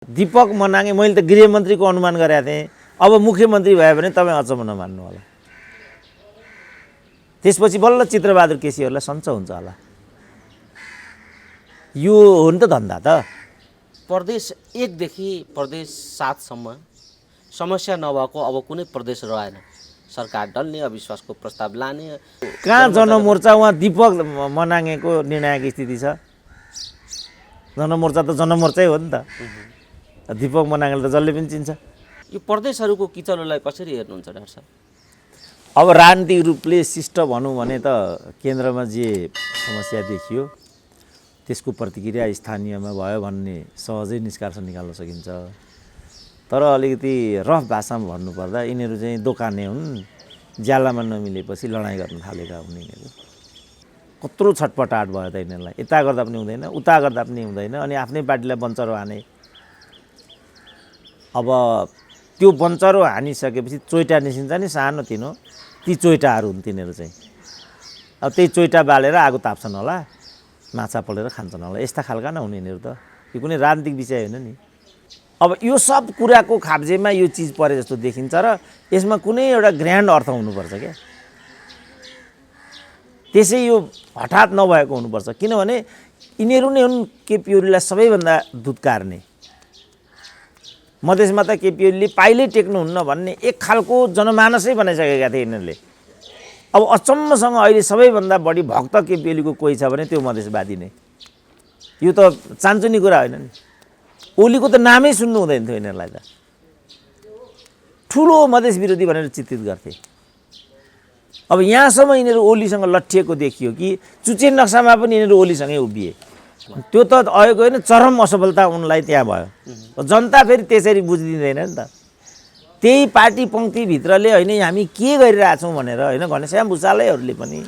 दीपक मनाङे मैले त गृहमन्त्रीको अनुमान गरेका थिएँ। अब मुख्यमन्त्री भयो भने तपाईँ अचम्म नमान्नु होला। त्यसपछि बल्ल चित्रबहादुर केसीहरूलाई सञ्च हुन्छ होला। यो हो नि त धन्दा त। प्रदेश 1 देखि प्रदेश 7 सम्म समस्या नभएको अब कुनै प्रदेश रहेन। सरकार डल्ने, अविश्वासको प्रस्ताव लाने। कहाँ जनमोर्चा उहाँ दीपक मनाङेको निर्णायक स्थिति छ। जनमोर्चा त जनमोर्चै हो नि त। दीपक मनाङले त जसले पनि चिन्छ। यो प्रदेशहरूको किचलोलाई कसरी हेर्नुहुन्छ डाक्टर साहब? अब राजनीतिक रूपले शिष्ट भनौँ भने त केन्द्रमा जे समस्या देखियो त्यसको प्रतिक्रिया स्थानीयमा भयो भन्ने सहजै निष्कर्ष निकाल्न सकिन्छ। तर अलिकति रफ भाषामा भन्नुपर्दा यिनीहरू चाहिँ दोकाने हुन्। ज्यालामा नमिलेपछि लडाइँ गर्न थालेका हुन् यिनीहरू। कत्रो छटपटाट भयो त यिनीहरूलाई। यता गर्दा पनि हुँदैन, उता गर्दा पनि हुँदैन, अनि आफ्नै पार्टीलाई बन्चरो हाने। अब त्यो बन्चरो हानिसकेपछि चोइटा निस्किन्छ नि सानो तिनो, ती चोइटाहरू हुन् तिनीहरू चाहिँ। अब त्यही चोइटा बालेर आगो ताप्छन् होला, माछा पलेर खान्छन् होला। यस्ता खालका नहुने यिनीहरू त। यो कुनै राजनीतिक विषय होइन नि। अब यो सब कुराको खाब्जेमा यो चिज परे जस्तो देखिन्छ र यसमा कुनै एउटा ग्रान्ड अर्थ हुनुपर्छ क्या। त्यसै यो हठात नभएको हुनुपर्छ। किनभने यिनीहरू नै हुन् केपी ओलीलाई सबैभन्दा दुत्कारने। मधेसमा त केपी ओलीले पाइलै टेक्नुहुन्न भन्ने एक खालको जनमानसै बनाइसकेका थिए यिनीहरूले। अब अचम्मसँग अहिले सबैभन्दा बढी भक्त केपी ओलीको कोही छ भने त्यो मधेसवादी नै। यो त चान्चुने कुरा होइन नि। ओलीको त नामै सुन्नु हुँदैन थियो यिनीहरूलाई त। ठुलो मधेस विरोधी भनेर चित्रित गर्थे। अब यहाँसम्म यिनीहरू ओलीसँग लट्ठिएको देखियो कि चुचे नक्सामा पनि यिनीहरू ओलीसँगै उभिए। त्यो त आएको होइन, चरम असफलता उनलाई त्यहाँ भयो। जनता फेरि त्यसरी बुझिदिँदैन नि त। त्यही पार्टी पङ्क्तिभित्रले होइन हामी के गरिरहेछौँ भनेर होइन घनश्याम भुषालयहरूले पनि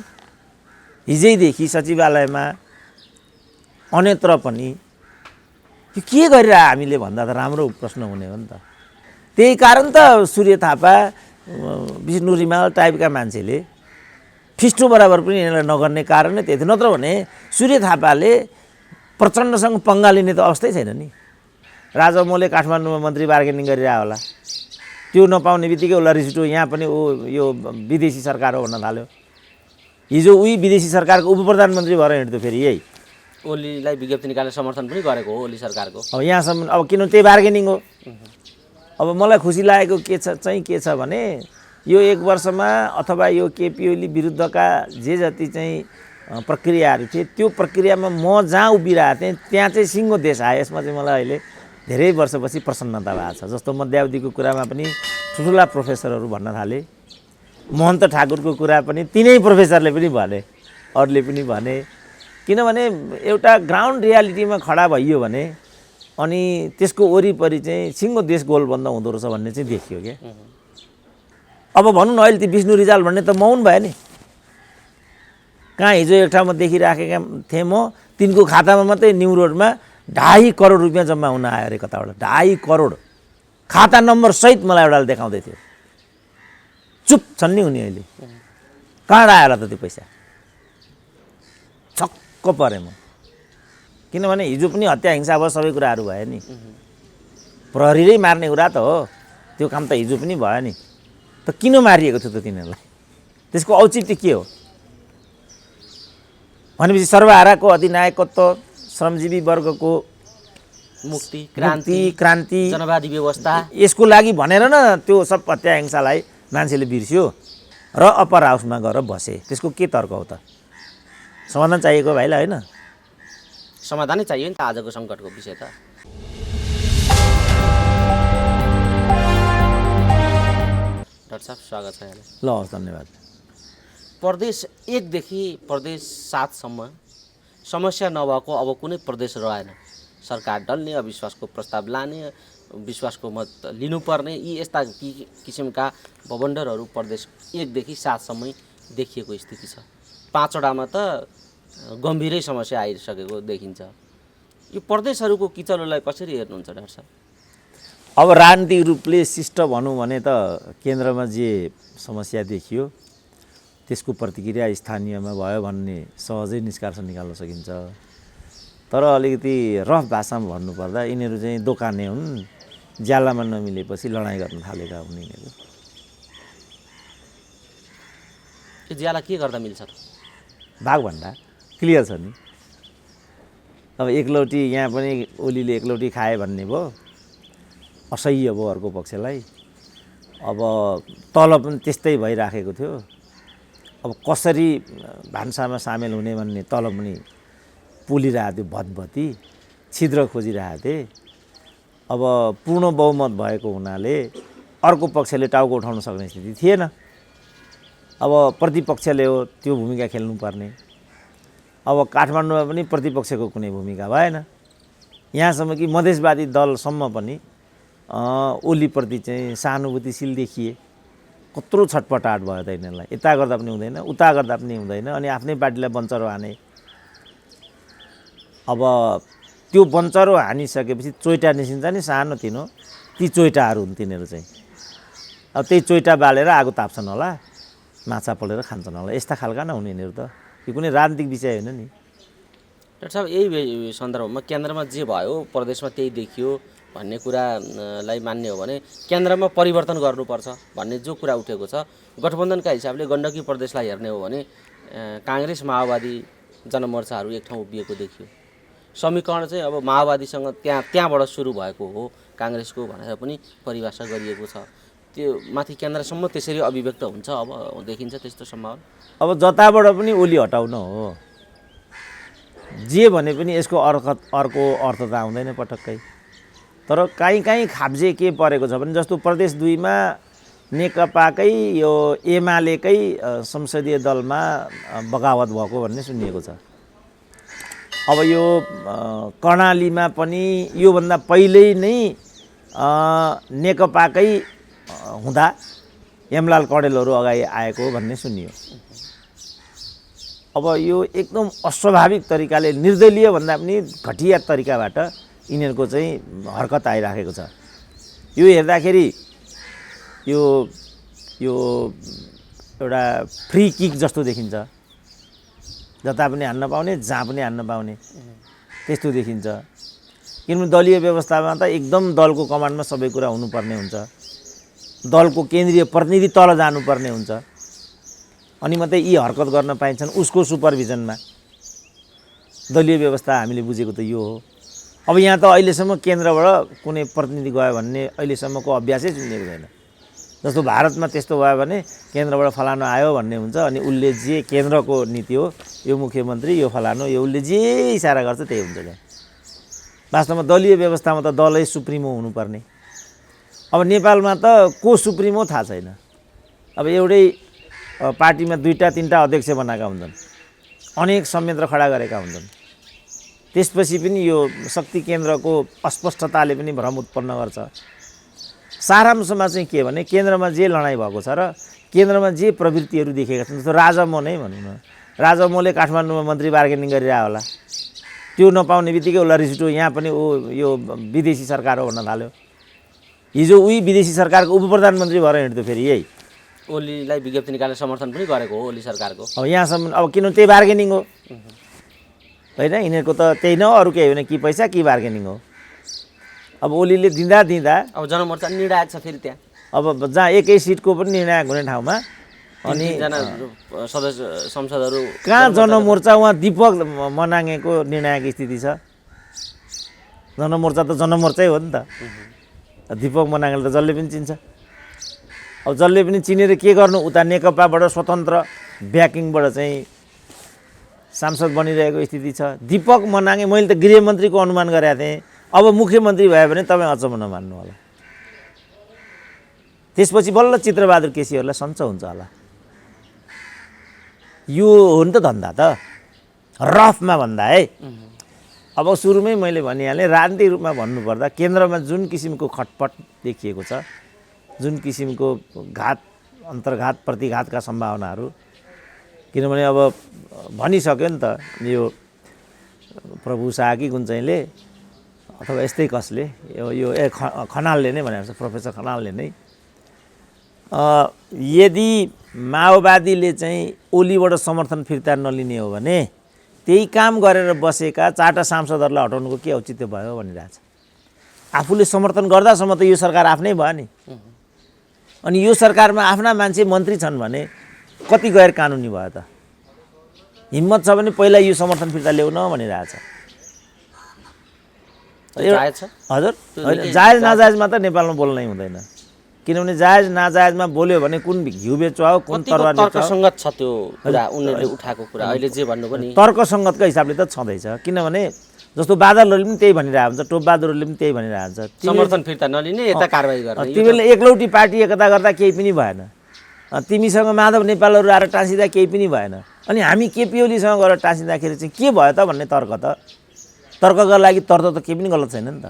हिजैदेखि सचिवालयमा अन्यत्र पनि यो के गरिरह हामीले भन्दा त राम्रो प्रश्न हुने हो नि त। त्यही कारण त सूर्य थापा, विष्णु रिमाल टाइपका मान्छेले फिस्टो बराबर पनि यिनीहरूलाई नगर्ने कारण नै त्यही थियो। नत्र भने सूर्य थापाले प्रचण्डसँग पङ्गा लिने त अवस्थै छैन नि। राजा मोले काठमाडौँमा मन्त्री बार्गेनिङ गरिरह होला। त्यो नपाउने बित्तिकै उसलाई रिस उठ्यो, यहाँ पनि यो विदेशी सरकार हो भन्न थाल्यो। हिजो उही विदेशी सरकारको उप प्रधानमन्त्री भएर हिँड्थ्यो फेरि यही। ओलीलाई विज्ञप्ति निकालेर समर्थन पनि गरेको हो ओली सरकारको। अब यहाँसम्म अब किन त्यही बार्गेनिङ हो। अब मलाई खुसी लागेको के छ भने यो एक वर्षमा अथवा यो केपी ओली विरुद्धका जे जति चाहिँ प्रक्रियाहरू थिए त्यो प्रक्रियामा म जहाँ उभिरहेको थिएँ त्यहाँ चाहिँ सिङ्गो देश आयो। यसमा चाहिँ मलाई अहिले धेरै वर्षपछि प्रसन्नता भएको छ। जस्तो मध्यावधिको कुरामा पनि ठुल्ठुला प्रोफेसरहरू भन्न थाले। महन्त ठाकुरको कुरा पनि तिनै प्रोफेसरले पनि भने, अरूले पनि भने। किनभने एउटा ग्राउन्ड रियालिटीमा खडा भइयो भने अनि त्यसको वरिपरि चाहिँ सिङ्गो देश गोलबन्द हुँदो रहेछ भन्ने चाहिँ देखियो क्या। अब भनौँ न अहिले ती विष्णु रिजाल भन्ने त मौन भयो नि। कहाँ हिजो एक ठाउँमा देखिराखेका थिएँ म, तिनको खातामा मात्रै न्यु रोडमा 2.5 करोड रुपियाँ जम्मा हुन आयो अरे कताबाट। 2.5 करोड खाता नम्बर सहित मलाई एउटाले देखाउँदै थियो। चुप छन् नि उनी अहिले। कहाँ आयो होला त त्यो पैसा? छक्क परेँ म। किनभने हिजो पनि हत्या हिंसा भयो, सबै कुराहरू भयो नि। प्रहरीले मार्ने कुरा त हो, त्यो काम त हिजो पनि भयो नि। त किन मारिएको थियो त तिनीहरूलाई? त्यसको औचित्य के हो भनेपछि सर्वहाराको अधिनायकत्व, श्रमजीवी वर्गको मुक्ति, क्रान्ति, जनवादी व्यवस्था, यसको लागि भनेर न त्यो सब हत्या हिंसालाई मान्छेले बिर्स्यो र अप्पर हाउसमा गएर बसे। त्यसको के तर्क हो त? समाधान चाहिएको भाइलाई होइन? समाधानै चाहियो नि त आजको सङ्कटको विषय त। डाक्टर साहब स्वागत छ यहाँलाई। ल हस्, धन्यवाद। प्रदेश 1 देखि प्रदेश 7 सम्म समस्या नभएको अब कुनै प्रदेश रहेन। सरकार डल्ने, अविश्वासको प्रस्ताव लाने, विश्वासको मत लिनुपर्ने, यी यस्ता किसिमका बवन्डरहरू प्रदेश 1 देखि 7 सम्मै देखिएको स्थिति छ। 5 वटामा त गम्भीरै समस्या आइसकेको देखिन्छ। यो प्रदेशहरूको किचलोलाई कसरी हेर्नुहुन्छ डाक्टर साहब? अब राजनीतिक रूपले शिष्ट भनौँ भने त केन्द्रमा जे समस्या देखियो त्यसको प्रतिक्रिया स्थानीयमा भयो भन्ने सहजै निष्कर्ष निकाल्न सकिन्छ। तर अलिकति रफ भाषामा भन्नुपर्दा यिनीहरू चाहिँ दोकाने हुन्, ज्यालामा नमिलेपछि लडाइँ गर्न थालेका हुन् यिनीहरू। यो ज्याला के गर्दा मिल्छ त? भागभन्डा क्लियर छ नि। अब एकलौटी यहाँ पनि ओलीले एकलौटी खाए भन्ने भयो, असह्य भयो अर्को पक्षलाई। अब तल पनि त्यस्तै भइराखेको थियो। अब कसरी भान्सामा सामेल हुने भन्ने तल पनि पोलिरहेको थियो, भतभती छिद्र खोजिरहेको थिए। अब पूर्ण बहुमत भएको हुनाले अर्को पक्षले टाउको उठाउन सक्ने स्थिति थिएन। अब प्रतिपक्षले हो त्यो भूमिका खेल्नुपर्ने। अब काठमाडौँमा पनि प्रतिपक्षको कुनै भूमिका भएन। यहाँसम्म कि मधेसवादी दलसम्म पनि ओलीप्रति चाहिँ सहानुभूतिशील देखिए। कत्रो छटपटाट भयो त यिनीहरूलाई, यता गर्दा पनि हुँदैन, उता गर्दा पनि हुँदैन, अनि आफ्नै पार्टीलाई बन्चरो हाने। अब त्यो बन्चरो हानिसकेपछि चोइटा निस्किन्छ नि सानो तिनो, ती चोइटाहरू हुन् तिनीहरू चाहिँ। अब त्यही चोइटा बालेर आगो ताप्छन् होला, माछा पलेर खान्छन् होला, यस्ता खालका नहुने यिनीहरू त। यो कुनै राजनीतिक विषय होइन नि। डाक्टर साहब, यही सन्दर्भमा केन्द्रमा जे भयो प्रदेशमा त्यही देखियो भन्ने कुरालाई मान्ने हो भने केन्द्रमा परिवर्तन गर्नुपर्छ भन्ने जो कुरा उठेको छ, गठबन्धनका हिसाबले गण्डकी प्रदेशलाई हेर्ने हो भने काङ्ग्रेस माओवादी जनमोर्चाहरू एक ठाउँ उभिएको देखियो। समीकरण चाहिँ अब माओवादीसँग त्यहाँबाट सुरु भएको हो काङ्ग्रेसको भनेर पनि परिभाषा गरिएको छ। त्यो माथि केन्द्रसम्म त्यसरी अभिव्यक्त हुन्छ अब देखिन्छ त्यस्तो सम्भावना। अब जताबाट पनि ओली हटाउन हो, जे भने पनि यसको अर्को अर्थ त आउँदैन पटक्कै। तर काहीँ खाब्जे के परेको छ भने जस्तो प्रदेश 2 मा नेकपाकै यो एमालेकै संसदीय दलमा बगावत भएको भन्ने सुनिएको छ। अब यो कर्णालीमा पनि योभन्दा पहिल्यै नै नेकपाकै हुँदा हेमलाल कडेलहरू अगाडि आएको भन्ने सुनियो। अब यो एकदम अस्वाभाविक तरिकाले, निर्दलीय भन्दा पनि घटिया तरिकाबाट यिनीहरूको चाहिँ हरकत आइराखेको छ। यो हेर्दाखेरि यो एउटा फ्री किक जस्तो देखिन्छ, जता पनि हान्न पाउने, जहाँ पनि हान्न पाउने त्यस्तो देखिन्छ। किनभने दलीय व्यवस्थामा त एकदम दलको कमान्डमा सबै कुरा हुनुपर्ने हुन्छ, दलको केन्द्रीय प्रतिनिधि तल जानुपर्ने हुन्छ, अनि मात्रै यी हरकत गर्न पाइन्छन् उसको सुपरभिजनमा। दलीय व्यवस्था हामीले बुझेको त यो हो। अब यहाँ त अहिलेसम्म केन्द्रबाट कुनै प्रतिनिधि गयो भन्ने अहिलेसम्मको अभ्यासै सुनिएको छैन। जस्तो भारतमा त्यस्तो भयो भने केन्द्रबाट फलानु आयो भन्ने हुन्छ, अनि उसले जे केन्द्रको नीति हो, यो मुख्यमन्त्री, यो फलानु, यो उसले जे इसारा गर्छ त्यही हुन्छ। त्यहाँ वास्तवमा दलीय व्यवस्थामा त दलै सुप्रिमो हुनुपर्ने। अब नेपालमा त को सुप्रिमो थाहा छैन। अब एउटै पार्टीमा 2-3टा अध्यक्ष बनाएका हुन्छन्, अनेक संयन्त्र खडा गरेका हुन्छन्। त्यसपछि पनि यो शक्ति केन्द्रको अस्पष्टताले पनि भ्रम उत्पन्न गर्छ। सारांशमा चाहिँ के भने केन्द्रमा जे लडाइँ भएको छ र केन्द्रमा जे प्रवृत्तिहरू देखेका छन्, जस्तो राजा मो नै भनौँ न, राजा मोले काठमाडौँमा मन्त्री बार्गेनिङ गरिरह होला, त्यो नपाउने बित्तिकै उसलाई रिस उठ्यो, यहाँ पनि यो विदेशी सरकार हो भन्न थाल्यो। हिजो उही विदेशी सरकारको उपप्रधानमन्त्री भएर हिँड्थ्यो फेरि यही ओलीलाई विज्ञप्ति निकालेर समर्थन पनि गरेको हो ओली सरकारको। अब यहाँसम्म अब किन त्यही बार्गेनिङ हो होइन, यिनीहरूको त त्यही न, अरू केही होइन, कि पैसा कि बार्गेनिङ हो। अब ओलीले दिँदा अब जनमोर्चा निर्णायक छ फेरि त्यहाँ। अब जहाँ एकै सिटको पनि निर्णायक हुने ठाउँमा अनि जना सदस्य संसदहरू कहाँ जनमोर्चा, उहाँ दीपक मनाङेको निर्णायक स्थिति छ। जनमोर्चा त जनमोर्चै हो नि त। दीपक मनाङले त जसले पनि चिन्छ। अब जसले पनि चिनेर के गर्नु, उता नेकपाबाट स्वतन्त्र ब्याकिङबाट चाहिँ सांसद बनिरहेको स्थिति छ। दीपक मनाङे मैले त गृहमन्त्रीको अनुमान गरेका थिएँ, अब मुख्यमन्त्री भयो भने तपाईँ अचम्म नमान्नु होला। त्यसपछि बल्ल चित्रबहादुर केसीहरूलाई सञ्च हुन्छ होला। यो हो नि त धन्दा त, रफमा भन्दा है। अब सुरुमै मैले भनिहालेँ, राजनीतिक रूपमा भन्नुपर्दा केन्द्रमा जुन किसिमको खटपट देखिएको छ, जुन किसिमको घात, अन्तर्घात, प्रतिघातका सम्भावनाहरू, किनभने अब भनिसक्यो नि त यो प्रभु शाह कि कुन चाहिँले अथवा यस्तै कसले यो खनालले नै भनेको छ, प्रोफेसर खनालले नै, यदि माओवादीले चाहिँ ओलीबाट समर्थन फिर्ता नलिने हो भने त्यही काम गरेर बसेका 4टा सांसदहरूलाई हटाउनुको के औचित्य भयो भनिरहेछ। आफूले समर्थन गर्दासम्म त यो सरकार आफ्नै भयो नि। अनि यो सरकारमा आफ्ना मान्छे मन्त्री छन् भने कति गैर कानुनी भयो त। हिम्मत छ भने पहिला यो समर्थन फिर्ता ल्याउन भनिरहेछ। हजुर जायज नाजायजमा त नेपालमा बोल्नै हुँदैन, किनभने जायज नाजायजमा बोल्यो भने कुन घिउ बेचुवा हो, कुन तरवार बेचुवा हो। तर्कसङ्गत छ त्यो कुरा, उनीहरूले उठाएको कुरा अहिले जे भन्नुभयो नि तर्कसङ्गतको हिसाबले त छँदैछ। किनभने जस्तो बादलहरूले पनि त्यही भनिरहेको हुन्छ, टोपबहादुरहरूले पनि त्यही भनिरहेको हुन्छ, समर्थन फिर्ता नलिने यता कारबाही गर्ने। तिमीले एकलौटी पार्टी एकता गर्दा केही पनि भएन, तिमीसँग माधव नेपालहरू आएर टाँसिँदा केही पनि भएन, अनि हामी केपी ओलीसँग गएर टाँसिँदाखेरि चाहिँ के भयो त भन्ने तर्कका लागि तर्क त केही पनि गलत छैन नि त।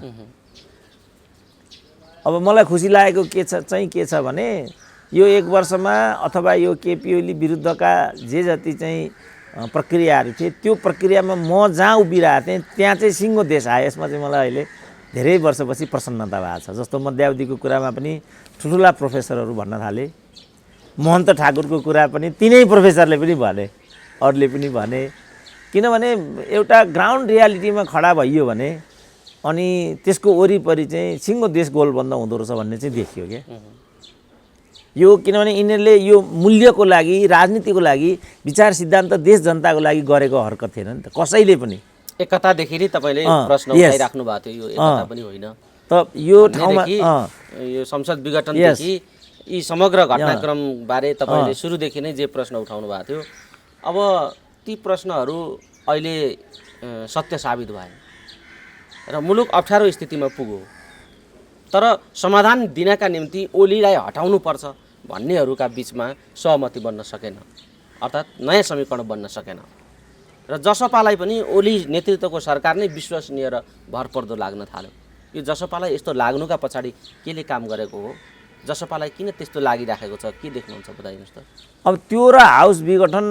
अब मलाई खुसी लागेको के छ भने यो 1 वर्षमा अथवा यो केपी ओली विरुद्धका जे जति चाहिँ प्रक्रियाहरू थिए त्यो प्रक्रियामा म जहाँ उभिरहेको थिएँ त्यहाँ चाहिँ सिङ्गो देश आयो। यसमा चाहिँ मलाई अहिले धेरै वर्षपछि प्रसन्नता भएको छ। जस्तो मध्यावधिको कुरामा पनि ठुल्ठुला प्रोफेसरहरू भन्न थाले, महन्त ठाकुरको कुरा पनि तिनै प्रोफेसरले पनि भने, अरूले पनि भने। किनभने एउटा ग्राउन्ड रियालिटीमा खडा भइयो भने अनि त्यसको वरिपरि चाहिँ सिङ्गो देश गोलबन्द हुँदो रहेछ भन्ने चाहिँ देखियो क्या यो। किनभने यिनीहरूले यो मूल्यको लागि, राजनीतिको लागि, विचार सिद्धान्त देश जनताको लागि गरेको हरकत थिएन नि त कसैले पनि। एकतादेखि नै तपाईँले प्रश्न उठाइराख्नु भएको थियो, यो एकता पनि होइन त यो ठाउँमा यो संसद विघटनदेखि यी समग्र घटनाक्रमबारे तपाईँले सुरुदेखि नै जे प्रश्न उठाउनु भएको थियो, अब ती प्रश्नहरू अहिले सत्य साबित भए र मुलुक अप्ठ्यारो स्थितिमा पुग्यो। तर समाधान दिनका निम्ति ओलीलाई हटाउनुपर्छ भन्नेहरूका बिचमा सहमति बन्न सकेन, अर्थात् नयाँ समीकरण बन्न सकेन र जसपालाई पनि ओली नेतृत्वको सरकार नै विश्वसनीय र भरपर्दो लाग्न थाल्यो। यो जसपालाई यस्तो लाग्नुका पछाडि केले काम गरेको हो, जसपालाई किन त्यस्तो लागिराखेको छ, के देख्नुहुन्छ बताइदिनुहोस् त। अब त्यो र हाउस विघटन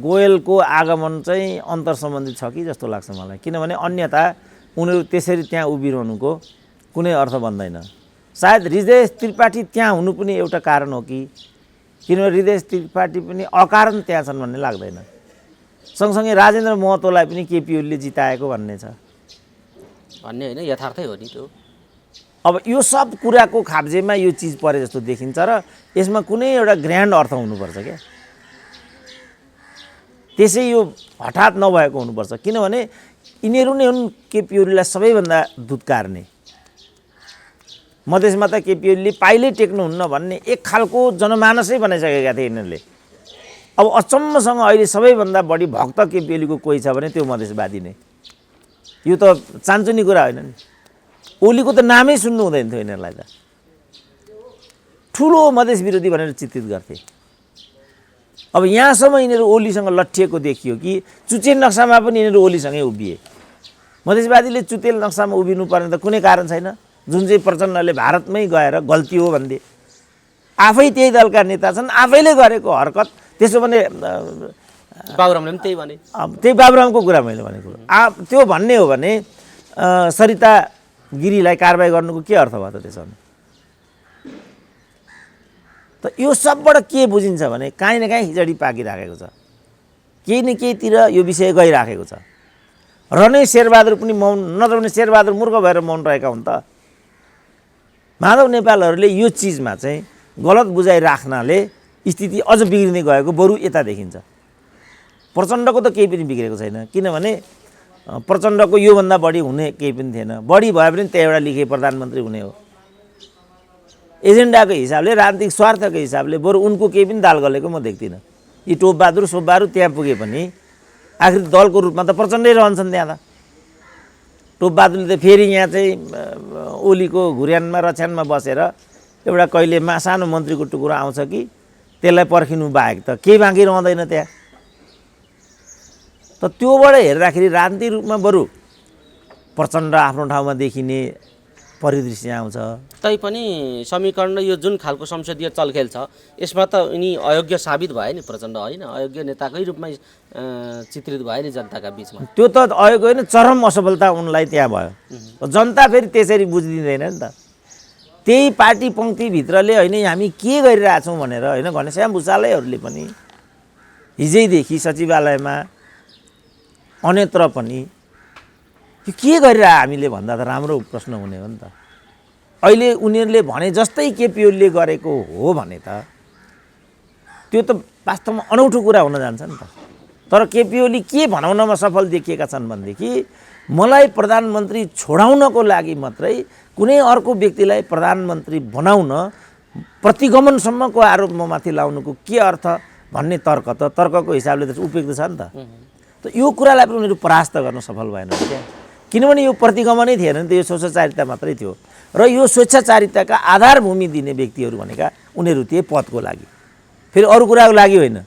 गोयलको आगमन चाहिँ अन्तर सम्बन्धित छ कि जस्तो लाग्छ मलाई। किनभने अन्यथा उनीहरू त्यसरी त्यहाँ उभिरहनुको कुनै अर्थ बन्दैन। सायद हृदय त्रिपाठी त्यहाँ हुनु पनि एउटा कारण हो कि, किनभने हृदय त्रिपाठी पनि अकारण त्यहाँ छन् भन्ने लाग्दैन। सँगसँगै राजेन्द्र महतोलाई पनि केपी ओलीले जिताएको भन्ने छ भन्ने होइन, यथार्थै हो नि त्यो। अब यो सब कुराको खाब्जेमा यो चिज परे जस्तो देखिन्छ र यसमा कुनै एउटा ग्रान्ड अर्थ हुनुपर्छ क्या। त्यसै यो हठात नभएको हुनुपर्छ, किनभने यिनीहरू नै हुन् केपी ओलीलाई सबैभन्दा दुत्कारने। मधेसमा त केपी ओलीले पाइलै टेक्नुहुन्न भन्ने एक खालको जनमानसै बनाइसकेका थिए यिनीहरूले। अब अचम्मसँग अहिले सबैभन्दा बढी भक्त केपी ओलीको कोही छ भने त्यो मधेसवादी नै। यो त चान्चुने कुरा होइन नि। ओलीको त नामै सुन्नु हुँदैन थियो यिनीहरूलाई त। ठुलो मधेस विरोधी भनेर चित्रित गर्थे। अब यहाँसम्म यिनीहरू ओलीसँग लट्ठिएको देखियो कि चुचेल नक्सामा पनि यिनीहरू ओलीसँगै उभिए। मधेसवादीले चुतेल नक्सामा उभिनु पर्ने त कुनै कारण छैन। जुन चाहिँ प्रचण्डले भारतमै गएर गल्ती हो भन्थे, आफै त्यही दलका नेता छन्, आफैले गरेको हरकत। त्यसो भने बाबुरामले पनि त्यही भने, त्यही बाबुरामको कुरा मैले भनेको। त्यो भन्ने हो भने सरिता गिरीलाई कारबाही गर्नुको के अर्थ भयो त त्यसो भने? त यो सबबाट के बुझिन्छ भने काहीँ न काहीँ खिचडी पाकिराखेको छ, केही न केहीतिर यो विषय गइराखेको छ। र नै शेरबहादुर पनि मौन, नत्र भने शेरबहादुर मूर्ख भएर मौन रहेका हुन् त। माधव नेपालहरूले यो चिजमा चाहिँ गलत बुझाइ राख्नाले स्थिति अझ बिग्रिँदै गएको बरु यता देखिन्छ। प्रचण्डको त केही पनि बिग्रेको छैन, किनभने प्रचण्डको योभन्दा बढी हुने केही पनि थिएन। बढी भए पनि त्यहाँ एउटा लिखे प्रधानमन्त्री हुने हो। एजेन्डाको हिसाबले, राजनीतिक स्वार्थको हिसाबले बरु उनको केही पनि दाल गलेको म देख्दिनँ। यी टोपबहादुर सोपबहादुर त्यहाँ पुगे पनि आखिर दलको रूपमा त प्रचण्डै रहन्छन् त्यहाँ त। टोपबहादुरले त फेरि यहाँ चाहिँ ओलीको घुर्यानमा रछ्यानमा बसेर एउटा कहिले सानो मन्त्रीको टुक्रो आउँछ कि त्यसलाई पर्खिनु बाहेक त केही बाँकी रहँदैन त्यहाँ। त त्योबाट हेर्दाखेरि राजनीतिक रूपमा बरु प्रचण्ड आफ्नो ठाउँमा देखिने परिदृश्य आउँछ। तैपनि समीकरण यो जुन खालको संसदीय चलखेल छ यसमा त यिनी अयोग्य साबित भए नि प्रचण्ड, होइन अयोग्य नेताकै रूपमा चित्रित भए नि जनताका बिचमा। त्यो त अयोग्य होइन, चरम असफलता उनलाई त्यहाँ भयो। जनता फेरि त्यसरी बुझिदिँदैन नि त। त्यही पार्टी पङ्क्तिभित्रले होइन हामी के गरिरहेछौँ भनेर होइन घनश्याम भुषालैहरूले पनि हिजैदेखि सचिवालयमा अन्यत्र पनि यो के गरिरह हामीले भन्दा त राम्रो प्रश्न हुने हो नि त। अहिले उनीहरूले भने जस्तै केपी ओलीले गरेको हो भने त त्यो त वास्तवमा अनौठो कुरा हुन जान्छ नि त। तर केपी ओली के भनाउनमा सफल देखिएका छन् भनेदेखि मलाई प्रधानमन्त्री छोडाउनको लागि मात्रै कुनै अर्को व्यक्तिलाई प्रधानमन्त्री बनाउन प्रतिगमनसम्मको आरोप ममाथि लाउनुको के अर्थ भन्ने तर्कको हिसाबले त उपयुक्त छ नि त। त यो कुरालाई पनि उनीहरू परास्त गर्न सफल भएन क्या, किनभने यो प्रतिगमनै थिएन नि त, यो स्वेच्छाचारिता मात्रै थियो। र यो स्वेच्छाचारिताका आधारभूमि दिने व्यक्तिहरू भनेका उनीहरू थिए पदको लागि, फेरि अरू कुराको लागि होइन।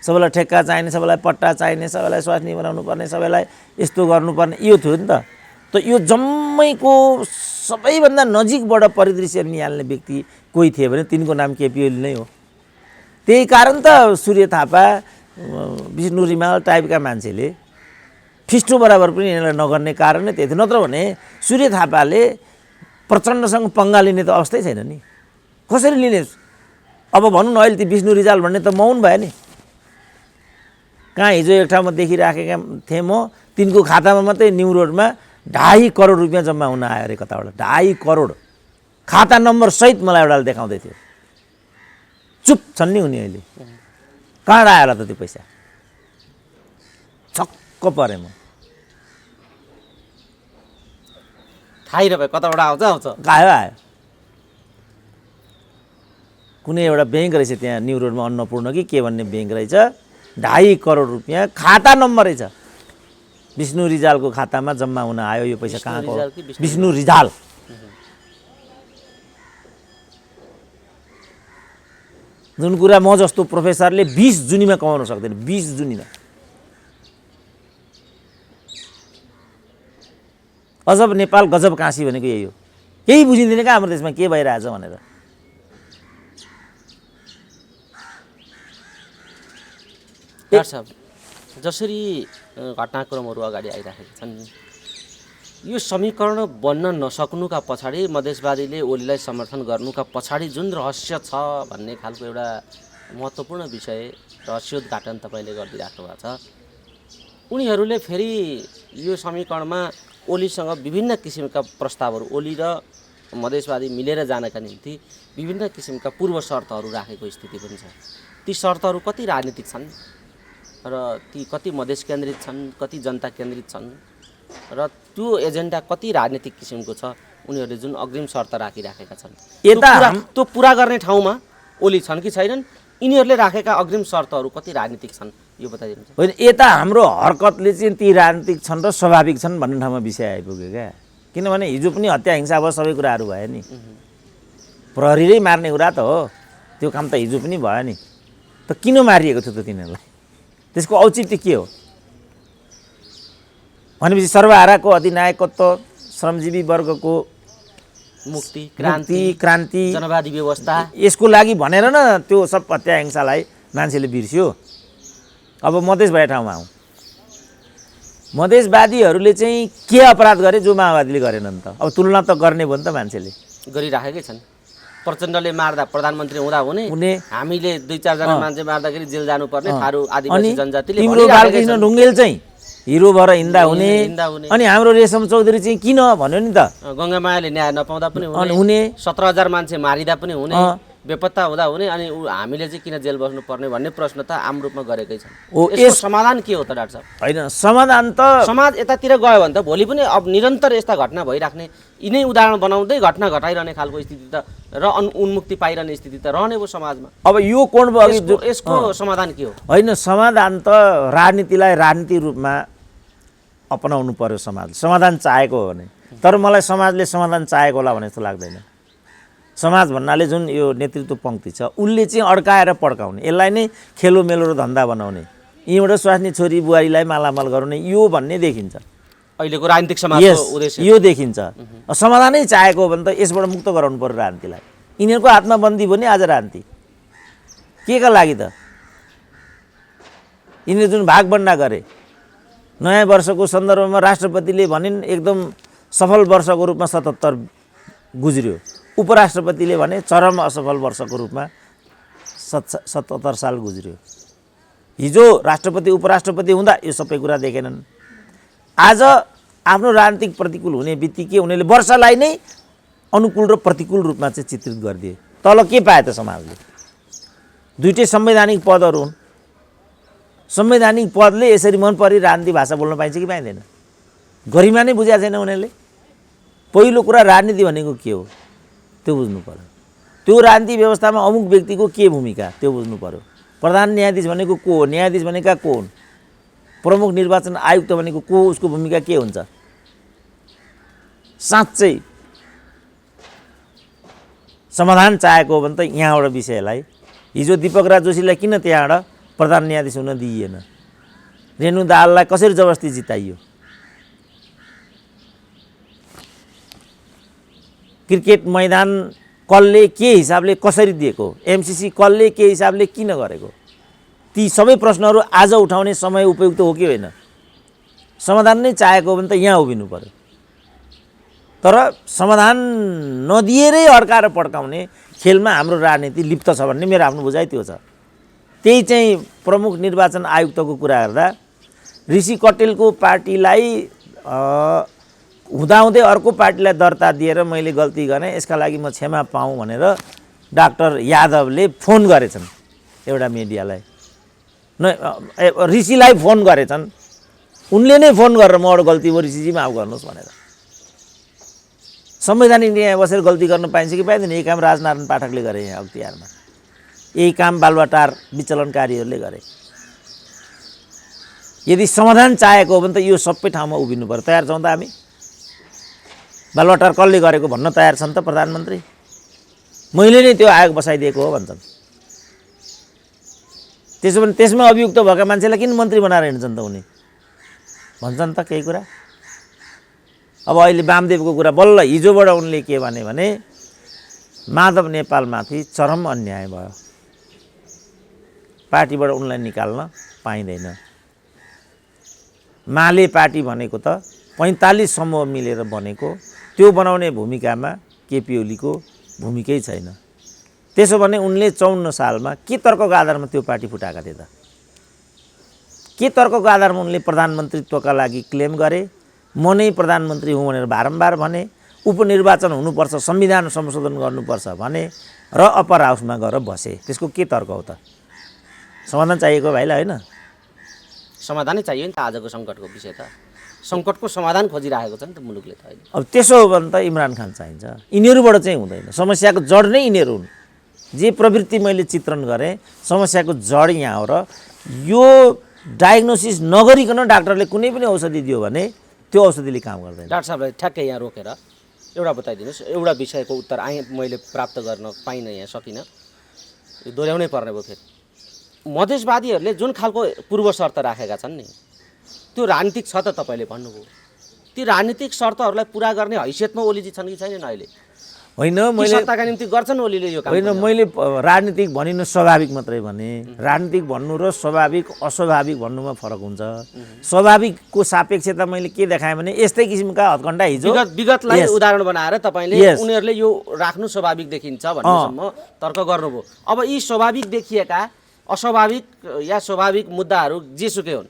सबैलाई ठेक्का चाहिने, सबैलाई पट्टा चाहिने, सबैलाई स्वास्नी बनाउनु पर्ने, सबैलाई यस्तो गर्नुपर्ने, यो थियो नि त। त यो जम्मैको सबैभन्दा नजिकबाट परिदृश्य निहाल्ने व्यक्ति कोही थिए भने तिनको नाम केपी ओली नै हो। त्यही कारण त सूर्य थापा, विष्णु रिमाल टाइपका मान्छेले फिस्टो बराबर पनि यिनीहरूलाई नगर्ने कारण नै त्यही थियो। नत्र भने सूर्य थापाले प्रचण्डसँग पङ्गा लिने त अवस्थै छैन नि, कसरी लिने? अब भनौँ न अहिले ती विष्णु रिजाल भन्ने त मौन भयो नि। कहाँ हिजो एक ठाउँमा देखिराखेका थिएँ म, तिनको खातामा मात्रै न्यु रोडमा 2.5 करोड रुपियाँ जम्मा हुन आयो अरे कताबाट, 2.5 करोड खाता नम्बर सहित मलाई एउटाले देखाउँदै थियो। चुप छन् नि उनी अहिले, कहाँ आयो होला त त्यो पैसा? छक्क परेँ म। थाहै नभए कताबाट आउँछ आयो कुनै एउटा ब्याङ्क रहेछ त्यहाँ न्यु रोडमा, अन्नपूर्ण कि के भन्ने ब्याङ्क रहेछ, 2.5 करोड रुपियाँ खाता नम्बर रहेछ। विष्णु रिजालको खातामा जम्मा हुन आयो यो पैसा। कहाँको? विष्णु रिजाल। जुन कुरा म जस्तो प्रोफेसरले 20 जुनीमा कमाउन सक्दैन, 20 जुनीमा। अजब नेपाल गजब काशी भनेको यही हो। केही बुझिँदैन क्या हाम्रो देशमा के भइरहेछ भनेर। डाक्टर साहब, जसरी घटनाक्रमहरू अगाडि आइराखेका छन्, यो समीकरण बन्न नसक्नुका पछाडि, मधेसवादीले ओलीलाई समर्थन गर्नुका पछाडि जुन रहस्य छ भन्ने खालको एउटा महत्त्वपूर्ण विषय रहस्योद्घाटन तपाईँले गरिदिइराख्नु भएको छ। उनीहरूले फेरि यो समीकरणमा ओलीसँग विभिन्न किसिमका प्रस्तावहरू, ओली र मधेसवादी मिलेर जानका निम्ति विभिन्न किसिमका पूर्व शर्तहरू राखेको स्थिति पनि छ। ती शर्तहरू कति राजनीतिक छन् र ती कति मधेस केन्द्रित छन्, कति जनता केन्द्रित छन्, र त्यो एजेन्डा कति राजनीतिक किसिमको छ, उनीहरूले जुन अग्रिम शर्त राखिराखेका छन् त्यो पुरा गर्ने ठाउँमा ओली छन् कि छैनन्, यिनीहरूले राखेका अग्रिम शर्तहरू कति राजनीतिक छन्, यो बताइदिनुहुन्छ। होइन, यता हाम्रो हरकतले चाहिँ ती राजनीतिक छन् र स्वाभाविक छन् भन्ने ठाउँमा विषय आइपुग्यो क्या। किनभने हिजो पनि हत्या हिंसा भयो, सबै कुराहरू भयो नि, प्रहरीले मार्ने कुरा त हो, त्यो काम त हिजो पनि भयो नि। त किन मारिएको थियो त तिनीहरूलाई? त्यसको औचित्य के हो भनेपछि सर्वहाराको अधिनायकत्व, श्रमजीवी वर्गको मुक्ति, क्रान्ति, जनवादी व्यवस्था, यसको लागि भनेर न त्यो सब हत्या हिंसालाई मान्छेले बिर्स्यो। अब मधेस भए ठाउँमा आउँ, मधेसवादीहरूले चाहिँ के अपराध गरे जो माओवादीले गरेन नि त? अब तुलना त गर्ने भयो नि त, मान्छेले गरिराखेकै छन्। प्रचण्डले मार्दा प्रधानमन्त्री हुँदा हुने, हामीले 2-4 जना मान्छे मार्दाखेरि जेल जानुपर्ने, थारू आदिवासी जनजातिले। तिम्रो बालकृष्ण ढुङ्गेल चाहिँ हिरो भएर हिँड्दा हुने, अनि हाम्रो रेशम चौधरी चाहिँ किन भन्यो नि त? गङ्गामायाले न्याय नपाउँदा पनि हुने, 17,000 मान्छे मारिदा पनि हुने, बेपत्ता हुँदा हुने, अनि हामीले चाहिँ किन जेल बस्नु पर्ने भन्ने प्रश्न त आम रूपमा गरेकै छन्। यसको समाधान के हो त डाक्टर साहब? होइन, समाधान त समाज यतातिर गयो भने त भोलि पनि अब निरन्तर यस्ता घटना भइराख्ने, यिनै उदाहरण बनाउँदै घटना घटाइरहने खालको स्थिति त र उन्मुक्ति पाइरहने स्थिति त रहने भयो समाजमा। अब यो कोणबाट यसको समाधान के हो? होइन, समाधान त राजनीतिलाई राजनीति रूपमा अपनाउनु पर्यो समाजले, समाधान चाहेको हो भने। तर मलाई समाजले समाधान चाहेको होला भने जस्तो लाग्दैन। समाज भन्नाले जुन यो नेतृत्व पङ्क्ति छ, उसले चाहिँ अड्काएर पड्काउने, यसलाई नै खेलोमेलो र धन्दा बनाउने, यहीँबाट स्वास्नी छोरी बुहारीलाई मालामाल गराउने, यो भन्ने देखिन्छ अहिलेको राजनीतिक समाजको उद्देश्य। यो देखिन्छ। समाधानै चाहेको हो भने त यसबाट मुक्त गराउनु पर्यो राजनीतिलाई। यिनीहरूको हातमा बन्दी भने आज राजनीति के का लागि त? यिनीहरू जुन भागभन्डा गरे, नयाँ वर्षको सन्दर्भमा राष्ट्रपतिले भनिन् एकदम सफल वर्षको रूपमा 77 गुज्रियो, उपराष्ट्रपतिले भने चरम असफल वर्षको रूपमा 77 साल गुज्रियो। हिजो राष्ट्रपति उपराष्ट्रपति हुँदा यो सबै कुरा देखेनन्। आज आफ्नो राजनीतिक प्रतिकूल हुने बित्तिकै उनीहरूले वर्षलाई नै अनुकूल र प्रतिकूल रूपमा चाहिँ चित्रित गरिदिए। तल के पाए त समाजले? दुईटै संवैधानिक पदहरू हुन्। संवैधानिक पदले यसरी मन परी राजनीतिक भाषा बोल्न पाइन्छ कि पाइँदैन? गरिमा नै बुझाएको छैन उनीहरूले। पहिलो कुरा राजनीति भनेको के हो त्यो बुझ्नु पर्यो। त्यो राजनीतिक व्यवस्थामा अमुक व्यक्तिको के भूमिका त्यो बुझ्नु पर्यो। प्रधान न्यायाधीश भनेको को हो? न्यायाधीश भनेका को हुन्? प्रमुख निर्वाचन आयुक्त भनेको को हो? उसको भूमिका के हुन्छ? साँच्चै समाधान चाहेको हो भने त यहाँबाट विषयलाई हिजो दीपक राज जोशीलाई किन त्यहाँबाट प्रधान न्यायाधीश हुन दिइएन? रेणु दाहाललाई कसरी जबरजस्ती जिताइयो? क्रिकेट मैदान कसले के हिसाबले कसरी दिएको? एमसीसी कसले के हिसाबले किन गरेको? ती सबै प्रश्नहरू आज उठाउने समय उपयुक्त हो कि होइन? समाधान नै चाहेको हो भने त यहाँ उभिनु पर्यो। तर समाधान नदिएरै अड्काएर पड्काउने खेलमा हाम्रो राजनीति लिप्त छ भन्ने मेरो आफ्नो बुझाइ त्यो छ। त्यही चाहिँ प्रमुख निर्वाचन आयुक्तको कुरा गर्दा ऋषि कटेलको पार्टीलाई हुँदाहुँदै अर्को पार्टीलाई दर्ता दिएर मैले गल्ती गरेँ, यसका लागि म क्षमा पाऊँ भनेर डाक्टर यादवले फोन गरेछन् एउटा मिडियालाई। ऋषिलाई फोन गरेछन्, उनले नै फोन गरेर मबाट गल्ती भयो ऋषिजी माफ गर्नुहोस् भनेर। संवैधानिक न्याय बसेर गल्ती गर्न पाइन्छ कि पाइँदैन? यही काम राजनारायण पाठकले गरे यहाँ अख्तियारमा, यही काम बालुवाटार विचलनकारीहरूले गरे। यदि समाधान चाहेको हो भने त यो सबै ठाउँमा उभिनु पर्यो। तयार छौँ त हामी? बालुवाटार कसले गरेको भन्न तयार छन् त प्रधानमन्त्री? मैले नै त्यो आयोग बसाइदिएको हो भन्छन्। त्यसो भने त्यसमा अभियुक्त भएका मान्छेलाई किन मन्त्री बनाएर हिँड्छन् त उनी? भन्छन् त केही कुरा? अब अहिले वामदेवको कुरा बल्ल हिजोबाट उनले के भने माधव नेपालमाथि चरम अन्याय भयो, पार्टीबाट उनलाई निकाल्न पाइँदैन। माले पार्टी भनेको त 45 समूह मिलेर बनेको, त्यो बनाउने भूमिकामा केपी ओलीको भूमिकै छैन। त्यसो भने उनले 54 सालमा के तर्कको आधारमा त्यो पार्टी फुटाएका थिए त? के तर्कको आधारमा उनले प्रधानमन्त्रीत्वका लागि क्लेम गरे? म नै प्रधानमन्त्री हुँ भनेर बारम्बार भने, उपनिर्वाचन हुनुपर्छ, संविधान संशोधन गर्नुपर्छ भने र अप्पर हाउसमा गएर बसे। त्यसको के तर्क हो त? समाधान चाहिएको भाइलाई होइन? समाधानै चाहियो नि त। आजको सङ्कटको विषय त सङ्कटको समाधान खोजिरहेको छ नि त मुलुकले त अहिले। अब त्यसो हो भने त इमरान खान चाहिन्छ। यिनीहरूबाट चाहिँ हुँदैन। समस्याको जड नै यिनीहरू हुन्। जे प्रवृत्ति मैले चित्रण गरेँ, समस्याको जड यहाँ हो। र यो डायग्नोसिस नगरिकन डाक्टरले कुनै पनि औषधि दियो भने त्यो औषधिले काम गर्दैन। डाक्टर साहबलाई ठ्याक्कै यहाँ रोकेर एउटा बताइदिनुहोस्, एउटा विषयको उत्तर मैले प्राप्त गर्न पाइनँ, यहाँ सकिनँ, यो दोहोऱ्याउनै पर्ने भयो फेरि। मधेसवादीहरूले जुन खालको पूर्व शर्त राखेका छन् नि, त्यो राजनीतिक छ त? तपाईँले भन्नुभयो ती राजनीतिक शर्तहरूलाई पुरा गर्ने हैसियतमा ओलीजी छन् कि छैनन् अहिले? होइन, मैले सत्ताका निम्ति गर्छन् ओलीले यो काम? होइन, मैले राजनीतिक भनिनु स्वाभाविक मात्रै भने। राजनीतिक भन्नु र स्वाभाविक अस्वाभाविक भन्नुमा फरक हुन्छ। स्वाभाविकको सापेक्षता मैले के देखाएँ भने यस्तै किसिमका हत्कण्डा हिजो विगतलाई उदाहरण बनाएर तपाईँले उनीहरूले यो राख्नु स्वाभाविक देखिन्छ भन्नेसम्म तर्क गर्नुभयो। अब यी स्वाभाविक देखिएका अस्वाभाविक या स्वाभाविक मुद्दाहरू जेसुकै हुन्,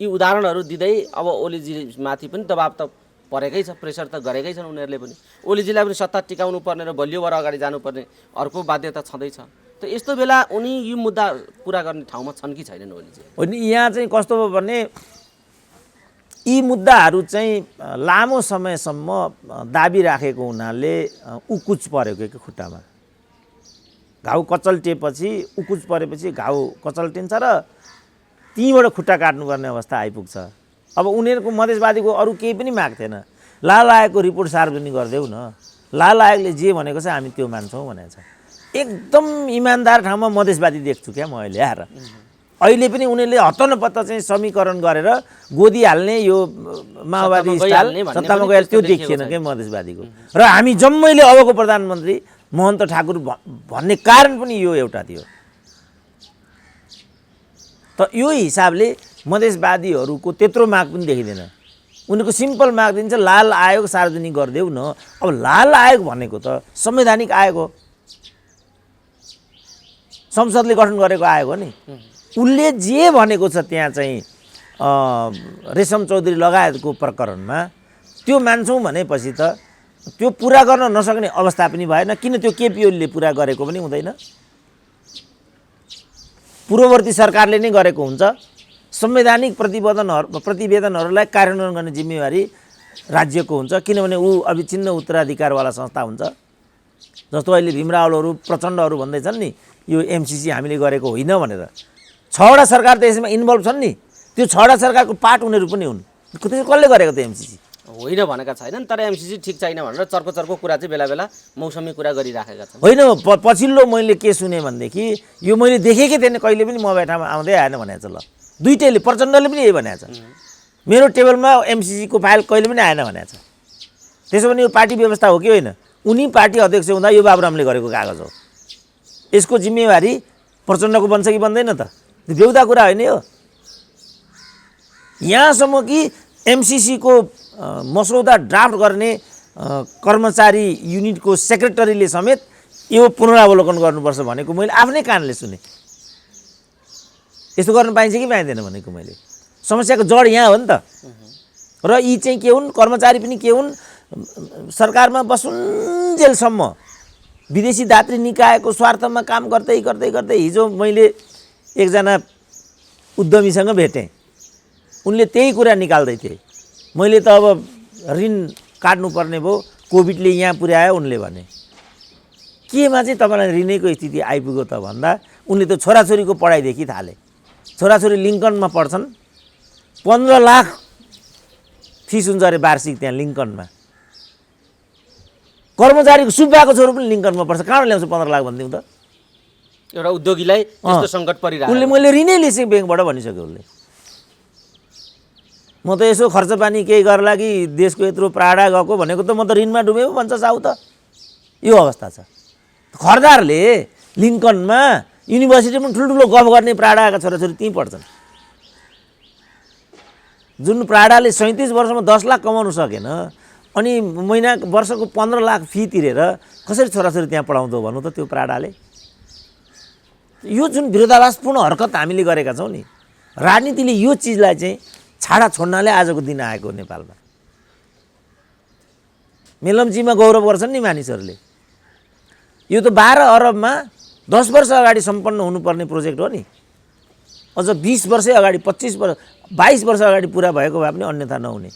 यी उदाहरणहरू दिँदै अब ओलीजी माथि पनि दबाब त परेकै छ, प्रेसर त गरेकै छन् उनीहरूले पनि। ओलीजीलाई पनि सत्ता टिकाउनु पर्ने र बलियो भएर अगाडि जानुपर्ने अर्को बाध्यता छँदैछ। त यस्तो बेला उनी यो मुद्दा पुरा गर्ने ठाउँमा छन् कि छैनन् ओलीजी? होइन, यहाँ चाहिँ कस्तो भयो भने यी मुद्दाहरू चाहिँ लामो समयसम्म दाबी राखेको हुनाले उकुच परेको के खुट्टामा घाउ कचल्टिएपछि, उकुच परेपछि घाउ कचल्टिन्छ र तीबाट खुट्टा काट्नुपर्ने अवस्था आइपुग्छ। अब उनीहरूको मधेसवादीको अरू केही पनि माग थिएन। लाल आयोगको रिपोर्ट सार्वजनिक गरिदेऊ न, लाल आयोगले जे भनेको छ हामी त्यो मान्छौँ भनेको छ। एकदम इमान्दार ठाउँमा मधेसवादी देख्छु क्या म अहिले आएर। अहिले पनि उनीहरूले हत्तनपत्त चाहिँ समीकरण गरेर गोदी हाल्ने यो माओवादी स्टाइल सत्तामा गएर त्यो देखिएन क्या मधेसवादीको। र हामी जम्मैले अबको प्रधानमन्त्री महन्त ठाकुर भन्ने कारण पनि यो एउटा थियो। त यो हिसाबले मधेसवादीहरूको त्यत्रो माग पनि देखिँदैन। उनीहरूको सिम्पल माग दिन्छ लाल आयोग सार्वजनिक गरिदेऊ न। अब लाल आयोग भनेको त संवैधानिक आयोग हो, संसदले गठन गरेको आयोग हो नि। उसले जे भनेको छ त्यहाँ चाहिँ रेशम चौधरी लगायतको प्रकरणमा त्यो मान्छौँ भनेपछि त त्यो पुरा गर्न नसक्ने अवस्था पनि भएन। किन त्यो केपी ओलीले पुरा गरेको पनि हुँदैन, पूर्ववर्ती सरकारले नै गरेको हुन्छ। संवैधानिक प्रतिवेदनहरूलाई कार्यान्वयन गर्ने जिम्मेवारी राज्यको हुन्छ, किनभने ऊ अविच्छिन्न उत्तराधिकारवाला संस्था हुन्छ। जस्तो अहिले भीमरावहरू प्रचण्डहरू भन्दैछन् नि यो एमसिसी हामीले गरेको होइन भनेर। 6वटा सरकार त यसमा इन्भल्भ छन् नि, त्यो 6वटा सरकारको पार्ट उनीहरू पनि हुन्। त्यसो कसले गरेको त एमसिसी होइन भनेका छैनन्, तर एमसिसी ठिक छैन भनेर चर्को चर्को कुरा चाहिँ बेला बेला मौसमी कुरा गरिराखेका छन्। होइन, पछिल्लो मैले के सुने भनेदेखि यो मैले देखेकै थिएन, कहिले पनि म बैठामा आउँदै आएन भनेको छ। ल दुईटैले, प्रचण्डले पनि यही भनेको छ, मेरो टेबलमा एमसिसीको फाइल कहिले पनि आएन भनेको छ। त्यसो भने यो पार्टी व्यवस्था हो कि होइन? उनी पार्टी अध्यक्ष हुँदा यो बाबुरामले गरेको कागज हो। यसको जिम्मेवारी प्रचण्डको बन्छ कि बन्दैन त? त्यो बेहुदा कुरा होइन यो। यहाँसम्म कि एमसिसीको मसौदा ड्राफ्ट गर्ने कर्मचारी युनिटको सेक्रेटरीले समेत यो पुनरावलोकन गर्नुपर्छ भनेको मैले आफ्नै कानले सुने। यस्तो गर्न पाइन्छ कि पाइँदैन भनेको मैले। समस्याको जड यहाँ हो नि त। र यी चाहिँ के हुन्, कर्मचारी पनि के हुन्, सरकारमा बसुन्जेलसम्म विदेशी दात्री निकायको स्वार्थमा काम गर्दै गर्दै गर्दै हिजो मैले एकजना उद्यमीसँग भेटेँ, उनले त्यही कुरा निकाल्दै थिए। मैले त अब ऋण काट्नुपर्ने भयो, कोभिडले यहाँ पुर्यायो उनले भने। केमा चाहिँ तपाईँलाई ऋणैको स्थिति आइपुग्यो त भन्दा उनले त छोराछोरीको पढाइदेखि थाले। छोराछोरी लिङ्कनमा पढ्छन्, 15 लाख फिस हुन्छ अरे वार्षिक त्यहाँ लिङ्कनमा। कर्मचारीको सुब्बाको छोरो पनि लिङ्कनमा पढ्छ, कहाँबाट ल्याउँछ 15 लाख भनिदिउँ त? एउटा उद्योगीलाई यस्तो सङ्कट परिरहेको उनले मैले ऋणै लिएँ ब्याङ्कबाट भनिसक्यो उसले। म त यसो खर्च पानी केही गर्ला कि देशको यत्रो प्राडा गएको भनेको त म त ऋणमा डुबेँ भन्छ साउ त। यो अवस्था छ। खरदारले लिङ्कनमा युनिभर्सिटीमा ठुल्ठुलो गफ गर्ने प्राडाका छोराछोरी त्यहीँ पढ्छन्। जुन प्राडाले 37 वर्षमा 10 लाख कमाउनु सकेन अनि वर्षको 15 लाख फी तिरेर कसरी छोराछोरी त्यहाँ पढाउँदो भन्नु त? त्यो प्राडाले यो जुन विरोधाभासपूर्ण हरकत हामीले गरेका छौँ नि, राजनीतिले यो चिजलाई चाहिँ छाडा छोड्नाले आजको दिन आएको नेपालमा। मेलम्चीमा गौरव गर्छन् नि मानिसहरूले। यो त 12 अरबमा 10 वर्ष अगाडि सम्पन्न हुनुपर्ने प्रोजेक्ट हो नि। अझ 20 वर्षै अगाडि, 22 वर्ष अगाडि पुरा भएको भए पनि अन्यथा नहुने।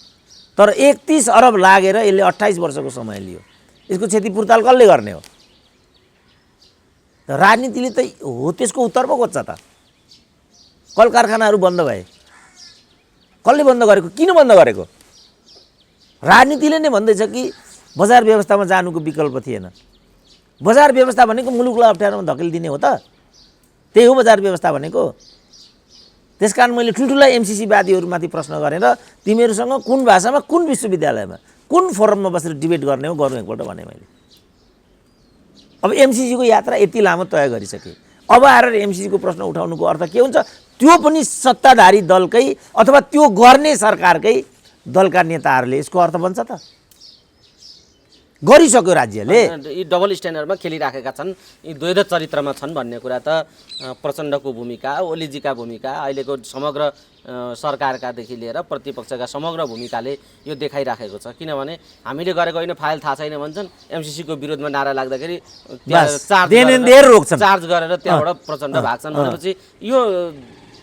तर 31 अरब लागेर यसले 28 वर्षको समय लियो। यसको क्षतिपूर्ताल कसले गर्ने हो? राजनीतिले त हो त्यसको उत्तर पो खोज्छ त। कल कारखानाहरू बन्द भए, कसले बन्द गरेको? किन बन्द गरेको? राजनीतिले नै भन्दैछ कि बजार व्यवस्थामा जानुको विकल्प थिएन। बजार व्यवस्था भनेको मुलुकलाई अप्ठ्यारोमा धकेलिदिने हो त। त्यही हो बजार व्यवस्था भनेको। त्यसकारण मैले ठुल्ठुला एमसिसी वादीहरूमाथि प्रश्न गरेर तिमीहरूसँग कुन भाषामा, कुन विश्वविद्यालयमा, कुन फोरममा बसेर डिबेट गर्ने हो गर्नु एकपल्ट भने मैले। अब एमसिसीको यात्रा यति लामो तय गरिसके, अब आएर एमसिसीको प्रश्न उठाउनुको अर्थ के हुन्छ? त्यो पनि सत्ताधारी दलकै अथवा त्यो गर्ने सरकारकै दलका नेताहरूले यसको अर्थ बन्छ त? गरिसक्यो राज्यले। यी डबल स्ट्यान्डर्डमा खेलिराखेका छन्, यी द्वैध चरित्रमा छन् भन्ने कुरा त प्रचण्डको भूमिका, ओलीजीका भूमिका, अहिलेको समग्र सरकारकादेखि लिएर प्रतिपक्षका समग्र भूमिकाले यो देखाइराखेको छ। किनभने हामीले गरेको होइन, फाइल थाहा छैन भन्छन्, एमसिसीको विरोधमा नारा लाग्दाखेरि चार्ज गरेर त्यहाँबाट प्रचण्ड भाग्छन् भनेपछि यो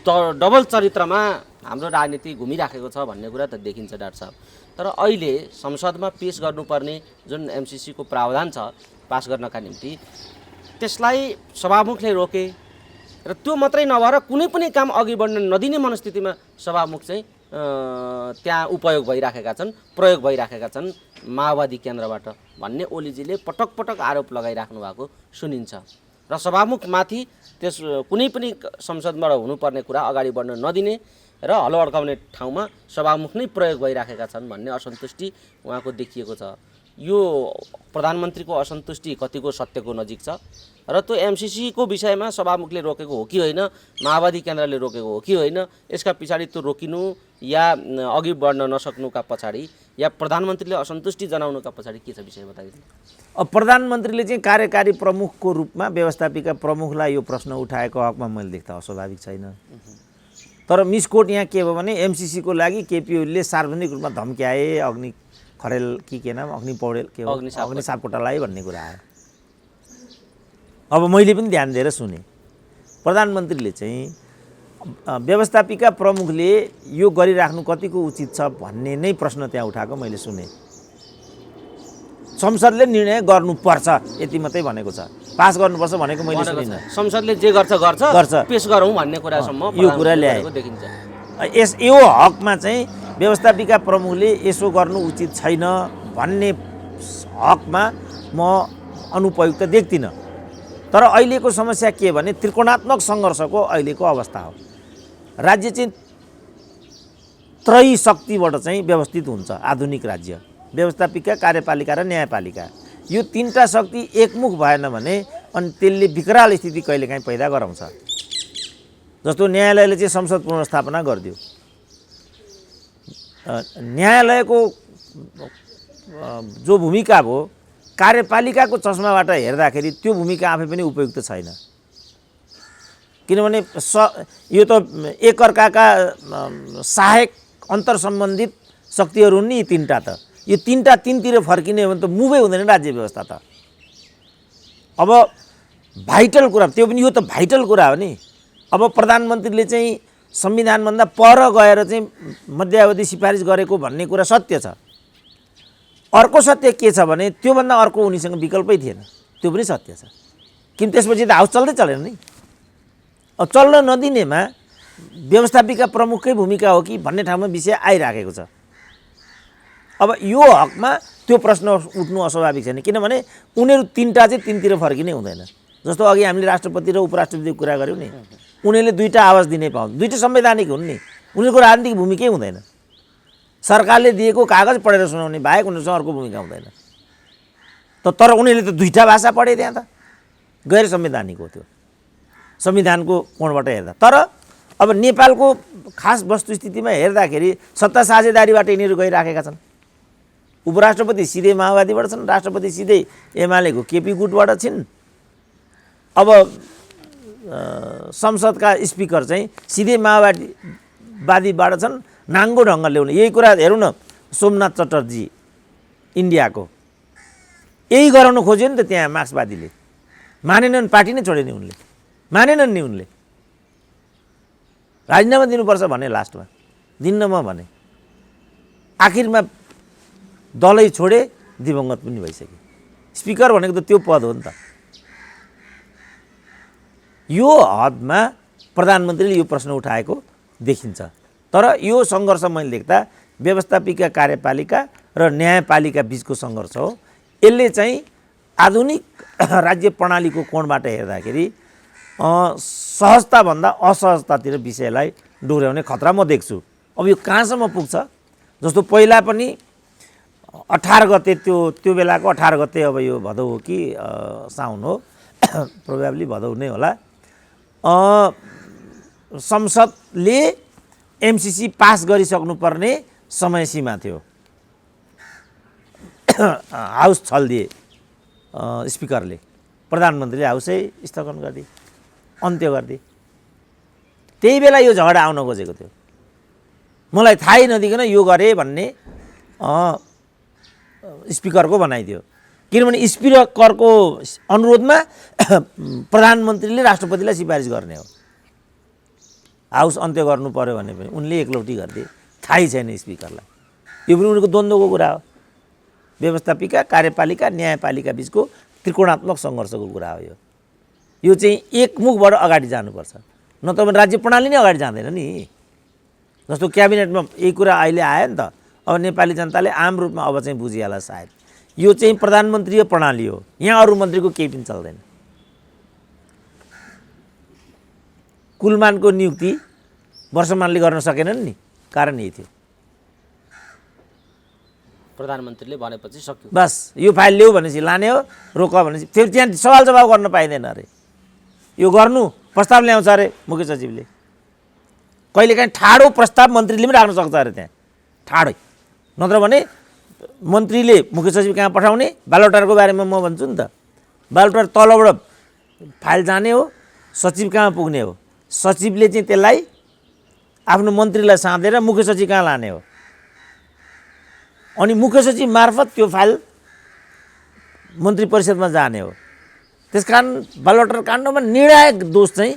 डबल चरित्रमा हाम्रो राजनीति घुमिराखेको छ भन्ने कुरा त देखिन्छ डाक्टर साहब। तर अहिले संसदमा पेश गर्नुपर्ने जुन एमसिसीको प्रावधान छ पास गर्नका निम्ति, त्यसलाई सभामुखले रोके र त्यो मात्रै नभएर कुनै पनि काम अघि बढ्न नदिने मनस्थितिमा सभामुख चाहिँ त्यहाँ उपयोग भइराखेका छन्, प्रयोग भइराखेका छन् माओवादी केन्द्रबाट भन्ने ओलीजीले पटक पटक आरोप लगाइराख्नु भएको सुनिन्छ। र सभामुखमाथि त्यस कुनै पनि संसदमा हुनुपर्ने कुरा अगाडि बढ्न नदिने र हलो अड्काउने ठाउँमा सभामुख नै प्रयोग भइराखेका छन् भन्ने असन्तुष्टि उहाँको देखिएको छ। यो प्रधानमन्त्रीको असन्तुष्टि कतिको सत्यको नजिक छ र त्यो एमसिसीको विषयमा सभामुखले रोकेको हो कि होइन, माओवादी केन्द्रले रोकेको हो कि होइन, यसका पछाडि त्यो रोकिनु या अघि बढ्न नसक्नुका पछाडि या प्रधानमन्त्रीले असन्तुष्टि जनाउनुका पछाडि के छ विषय बताइदिनु। अब प्रधानमन्त्रीले चाहिँ कार्यकारी प्रमुखको रूपमा व्यवस्थापिका प्रमुखलाई यो प्रश्न उठाएको हकमा मैले देख्दा अस्वाभाविक छैन। तर मिसकोट यहाँ के भयो भने एमसीसीको लागि केपी ओलीले सार्वजनिक रूपमा धम्क्याए, अग्नि खरेल के नाम, अग्नि पौडेल के हो, अग्नि सापकोटालाई भन्ने कुरा आयो। अब मैले पनि ध्यान दिएर सुने, प्रधानमन्त्रीले चाहिँ व्यवस्थापिका प्रमुखले यो गरिराख्नु कतिको उचित छ भन्ने नै प्रश्न त्यहाँ उठाएको मैले सुने। संसदले निर्णय गर्नुपर्छ यति मात्रै भनेको छ, पास गर्नुपर्छ भनेको मैले सुनिनँ। संसदले जे गर्छ पेश गरौँ भन्ने कुरासम्म यो कुरा ल्याएको देखिन्छ। यो हकमा चाहिँ व्यवस्थापिका प्रमुखले यसो गर्नु उचित छैन भन्ने हकमा म अनुपयुक्त देख्दिनँ। तर अहिलेको समस्या के भने त्रिकोणात्मक सङ्घर्षको अहिलेको अवस्था हो। राज्य चाहिँ त्रयी शक्तिबाट चाहिँ व्यवस्थित हुन्छ। आधुनिक राज्य व्यवस्थापिका, कार्यपालिका र न्यायपालिका, यो तीनटा शक्ति एकमुख भएन भने अनि त्यसले विकराल स्थिति कहिलेकाहीँ पैदा गराउँछ। जस्तो न्यायालयले चाहिँ संसद पुनर्स्थापना गरिदियो, न्यायालयको जो भूमिका भयो कार्यपालिकाको चस्माबाट हेर्दाखेरि त्यो भूमिका आफै पनि उपयुक्त छैन। किनभने यो त एकअर्काका सहायक अन्तर्सम्बन्धित शक्तिहरू नि तीनटा त, यो तीनटा तीनतिर फर्किने हो भने त मुभै हुँदैन राज्य व्यवस्था त। अब भाइटल कुरा, त्यो पनि यो त भाइटल कुरा हो नि। अब प्रधानमन्त्रीले चाहिँ संविधानभन्दा पर गएर चाहिँ मध्यावधि सिफारिस गरेको भन्ने कुरा सत्य छ। अर्को सत्य के छ भने त्योभन्दा अर्को उनीसँग विकल्पै थिएन, त्यो पनि सत्य छ। किन त्यसपछि त हाउस चल्दै चलेन नि। अब चल्न नदिनेमा व्यवस्थापिका प्रमुखकै भूमिका हो कि भन्ने ठाउँमा विषय आइराखेको छ। अब यो हकमा त्यो प्रश्न उठ्नु अस्वाभाविक छैन, किनभने उनीहरू तीनटा चाहिँ तीनतिर फर्किने हुँदैन। जस्तो अघि हामीले राष्ट्रपति र उपराष्ट्रपतिको कुरा गऱ्यौँ नि, उनीहरूले दुईवटा आवाज दिनै पाउँदैन, दुईवटा संवैधानिक हुन् नि, उनीहरूको राजनीतिक भूमिकै हुँदैन। सरकारले दिएको कागज पढेर सुनाउने बाहेक उनीहरूसँग अर्को भूमिका हुँदैन। तर उनीहरूले त दुईवटा भाषा पढे त्यहाँ त, गैर संवैधानिक हो त्यो संविधानको कोणबाट हेर्दा। तर अब नेपालको खास वस्तुस्थितिमा हेर्दाखेरि सत्ता साझेदारीबाट यिनीहरू गइराखेका छन्। उपराष्ट्रपति सिधै माओवादीबाट छन्, राष्ट्रपति सिधै एमालेको केपी गुटबाट छिन्। अब संसदका स्पिकर चाहिँ सिधै माओवादीबाट छन्, नाङ्गो ढङ्गले ल्याउने। यही कुरा हेरौँ न, सोमनाथ चटर्जी इन्डियाको यही गराउन खोज्यो नि त त्यहाँ मार्क्सवादीले, मानेनन्, पार्टी नै छोडे नि उनले, मानेनन् नि उनले, राजीनामा दिनुपर्छ भने लास्टमा दिन्न म भने, आखिरमा दलै छोडे, दिवंगत पनि भइसके। स्पिकर भनेको त त्यो पद हो नि त। यो हदमा प्रधानमन्त्रीले यो प्रश्न उठाएको देखिन्छ। तर यो सङ्घर्ष मैले देख्दा व्यवस्थापिका, कार्यपालिका र न्यायपालिका बिचको सङ्घर्ष हो। यसले चाहिँ आधुनिक राज्य प्रणालीको कोणबाट हेर्दाखेरि सहजताभन्दा असहजतातिर विषयलाई डोर्याउने खतरा म देख्छु। अब यो कहाँसम्म पुग्छ? जस्तो पहिला पनि 18 गते त्यो बेलाको 18 गते, अब यो भदौ हो कि साउन हो, प्रोबेबली भदौ नै होला, संसदले एमसीसी पास गरिसक्नुपर्ने समय सीमा थियो। हाउस छल्दिए स्पिकरले, प्रधानमन्त्रीले हाउसै स्थगन गरिदिए, अन्त्य गरिदिए। त्यही बेला यो झगडा आउन खोजेको थियो। मलाई थाहै नदिकन यो गरे भन्ने स्पिकरको बनाइदियो। किनभने स्पिकरको अनुरोधमा प्रधानमन्त्रीले राष्ट्रपतिलाई सिफारिस गर्ने हो। हाउस अन्त्य गर्नु पर्यो भने पनि उनले एकलौटी गरिदिए, थाहै छैन स्पिकरलाई। यो पनि उनीहरूको द्वन्द्वको कुरा हो। व्यवस्थापिका, कार्यपालिका, न्यायपालिका बिचको त्रिकोणात्मक सङ्घर्षको कुरा हो यो। यो चाहिँ एकमुखबाट अगाडि जानुपर्छ, नत्र भने राज्य प्रणाली नै अगाडि जाँदैन नि। जस्तो क्याबिनेटमा यही कुरा अहिले आयो नि त। अब नेपाली जनताले आम रूपमा अब चाहिँ बुझिहाल्ला सायद। यो चाहिँ प्रधानमन्त्रीय प्रणाली हो, यहाँ अरू मन्त्रीको केही पनि चल्दैन। कुलमानको नियुक्ति वर्षमानले गर्न सकेनन् नि, कारण यही थियो। प्रधानमन्त्रीले भनेपछि सक्यो, बस यो फाइल ल्याऊ भनेपछि लाने हो, रोक भनेपछि फेरि त्यहाँ सवाल जवाब गर्न पाइँदैन अरे। यो गर्नु प्रस्ताव ल्याउँछ अरे मुख्य सचिवले, कहिलेकाहीँ ठाडो प्रस्ताव मन्त्रीले पनि राख्न सक्छ अरे त्यहाँ, ठाडै। नत्र भने मन्त्रीले मुख्य सचिव कहाँ पठाउने, बालोटारको बारेमा म भन्छु नि त। बालोटार तलबाट फाइल जाने हो, सचिव कहाँ पुग्ने हो, सचिवले चाहिँ त्यसलाई आफ्नो मन्त्रीलाई साँधेर मुख्य सचिव कहाँ लाने हो अनि मुख्य सचिव मार्फत त्यो फाइल मन्त्री परिषदमा जाने हो। त्यसकारण बालुवाटार काण्डमा निर्णायक दोष चाहिँ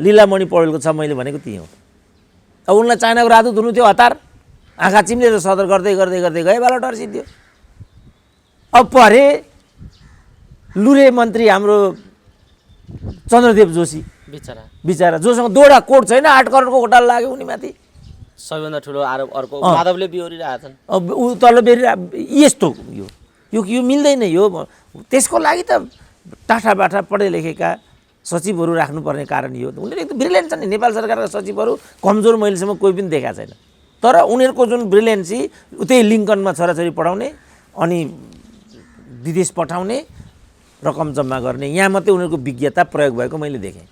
लीलामणि पौडेलको छ, मैले भनेको त्यही हो। अब उनलाई चाइनाको राजदूत हुनु थियो, हतार आँखा चिम्लेर सदर गर्दै गर्दै गर्दै गए, बालुवाटार जित्यो। अब परे लुरे मन्त्री हाम्रो चन्द्रदेव जोशी बिचरा जोसँग दोडा कोट छैन, 8 करोडको घोटाला लाग्यो उनीमाथि। सबैभन्दा ठुलो आरोप अर्को माधवले बिहोरिरहेछन्। अब ऊ तल बेरी यस्तो यो मिल्दैन। यो त्यसको लागि त टाठा बाठा पढे लेखेका सचिवहरू राख्नुपर्ने कारण यो। उनीहरू एकदम ब्रिलियन्ट छन् नि, नेपाल सरकारका सचिवहरू कमजोर मैलेसम्म कोही पनि देखाएको छैन। तर उनीहरूको जुन ब्रिलियन्सी उतै लिङ्कनमा छोराछोरी पढाउने अनि विदेश पठाउने, रकम जम्मा गर्ने, यहाँ मात्रै उनीहरूको विज्ञता प्रयोग भएको मैले देखेँ।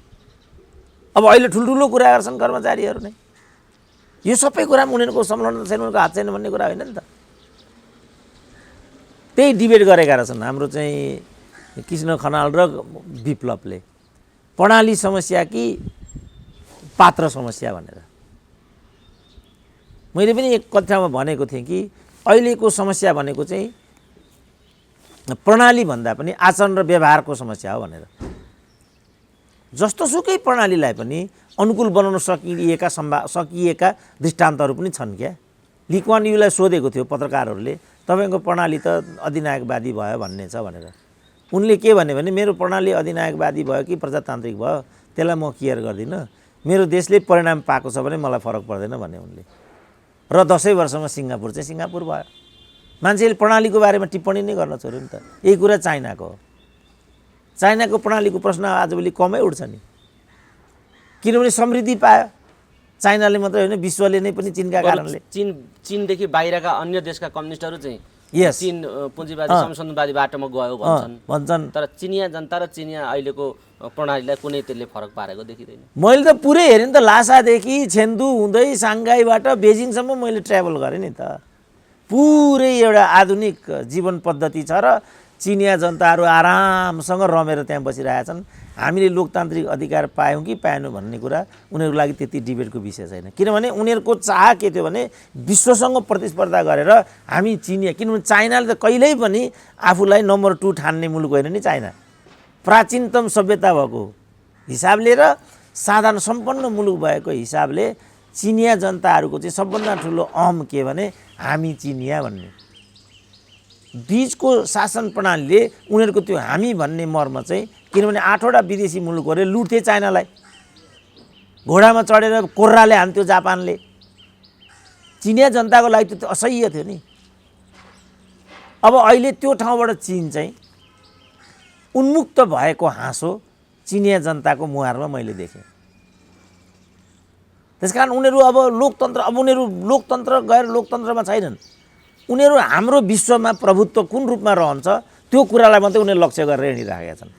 अब अहिले ठुल्ठुलो कुरा गर्छन् कर्मचारीहरू नै। यो सबै कुरामा उनीहरूको संलग्न छैन, उनीहरूको हात छैन भन्ने कुरा होइन नि त। त्यही डिबेट गरेका रहेछन् हाम्रो चाहिँ कृष्ण खनाल र विप्लवले, प्रणाली समस्या कि पात्र समस्या भनेर। मैले पनि एक कथामा भनेको थिएँ कि अहिलेको समस्या भनेको चाहिँ प्रणाली भन्दा पनि आचरण र व्यवहारको समस्या हो भनेर। जस्तोसुकै प्रणालीलाई पनि अनुकूल बनाउन सकिएका दृष्टान्तहरू पनि छन् क्या। ली कुवान यूलाई सोधेको थियो पत्रकारहरूले, तपाईँको प्रणाली त अधिनायकवादी भयो भन्ने छ भनेर। उनले के भने मेरो प्रणाली अधिनायकवादी भयो कि प्रजातान्त्रिक भयो त्यसलाई म केयर गर्दिनँ, मेरो देशले परिणाम पाएको छ भने मलाई फरक पर्दैन भने उनले। र 10 वर्षमा सिङ्गापुर चाहिँ सिङ्गापुर भयो। मान्छेले प्रणालीको बारेमा टिप्पणी नै गर्न छोड्यो नि त। यही कुरा चाइनाको हो। चाइनाको प्रणालीको प्रश्न आजभोलि कमै उठ्छ नि, किनभने समृद्धि पायो चाइनाले मात्रै होइन, विश्वले नै पनि चीनका कारणले। चीनदेखि बाहिरका अन्य देशका कम्युनिस्टहरू चाहिँ यस चीन पुँजीवादी संशोधनवादी बाटोमा गयो भन्छन्। तर चिनिया जनता र चिनिया अहिलेको प्रणालीलाई कुनै त्यसले फरक पारेको देखिँदैन। मैले त पुरै हेरेँ नि त, लासादेखि छेन्दु हुँदै साङ्घाईबाट बेजिङसम्म मैले ट्राभल गरेँ नि त। पुरै एउटा आधुनिक जीवन पद्धति छ र चिनिया जनताहरू आरामसँग रमेर त्यहाँ बसिरहेछन्। हामीले लोकतान्त्रिक अधिकार पायौँ कि पाएनौँ भन्ने कुरा उनीहरूको लागि त्यति डिबेटको विषय छैन। किनभने उनीहरूको चाह के थियो भने विश्वसँग प्रतिस्पर्धा गरेर हामी चिनिया, किनभने चाइनाले त कहिल्यै पनि आफूलाई नम्बर 2 ठान्ने मुलुक होइन नि चाइना। प्राचीनतम सभ्यता भएको हिसाबले र साधारण सम्पन्न मुलुक भएको हिसाबले चिनिया जनताहरूको चाहिँ सबभन्दा ठुलो अहम के भने हामी चिनिया भन्ने। बीचको शासन प्रणालीले उनीहरूको त्यो हामी भन्ने मर्म चाहिँ, किनभने 8वटा विदेशी मुलुकहरूले लुट्थे चाइनालाई, घोडामा चढेर कोर्राले हान्थ्यो जापानले। चिनिया जनताको लागि त्यो असह्य थियो नि। अब अहिले त्यो ठाउँबाट चीन चाहिँ उन्मुक्त भएको हाँसो चिनिया जनताको मुहारमा मैले देखेँ। त्यसकारण उनीहरू अब उनीहरू लोकतन्त्र गएर लोकतन्त्रमा छैनन्। उनीहरू हाम्रो विश्वमा प्रभुत्व कुन रूपमा रहन्छ त्यो कुरालाई मात्रै उनीहरू लक्ष्य गरेर हिँडिरहेका छन्।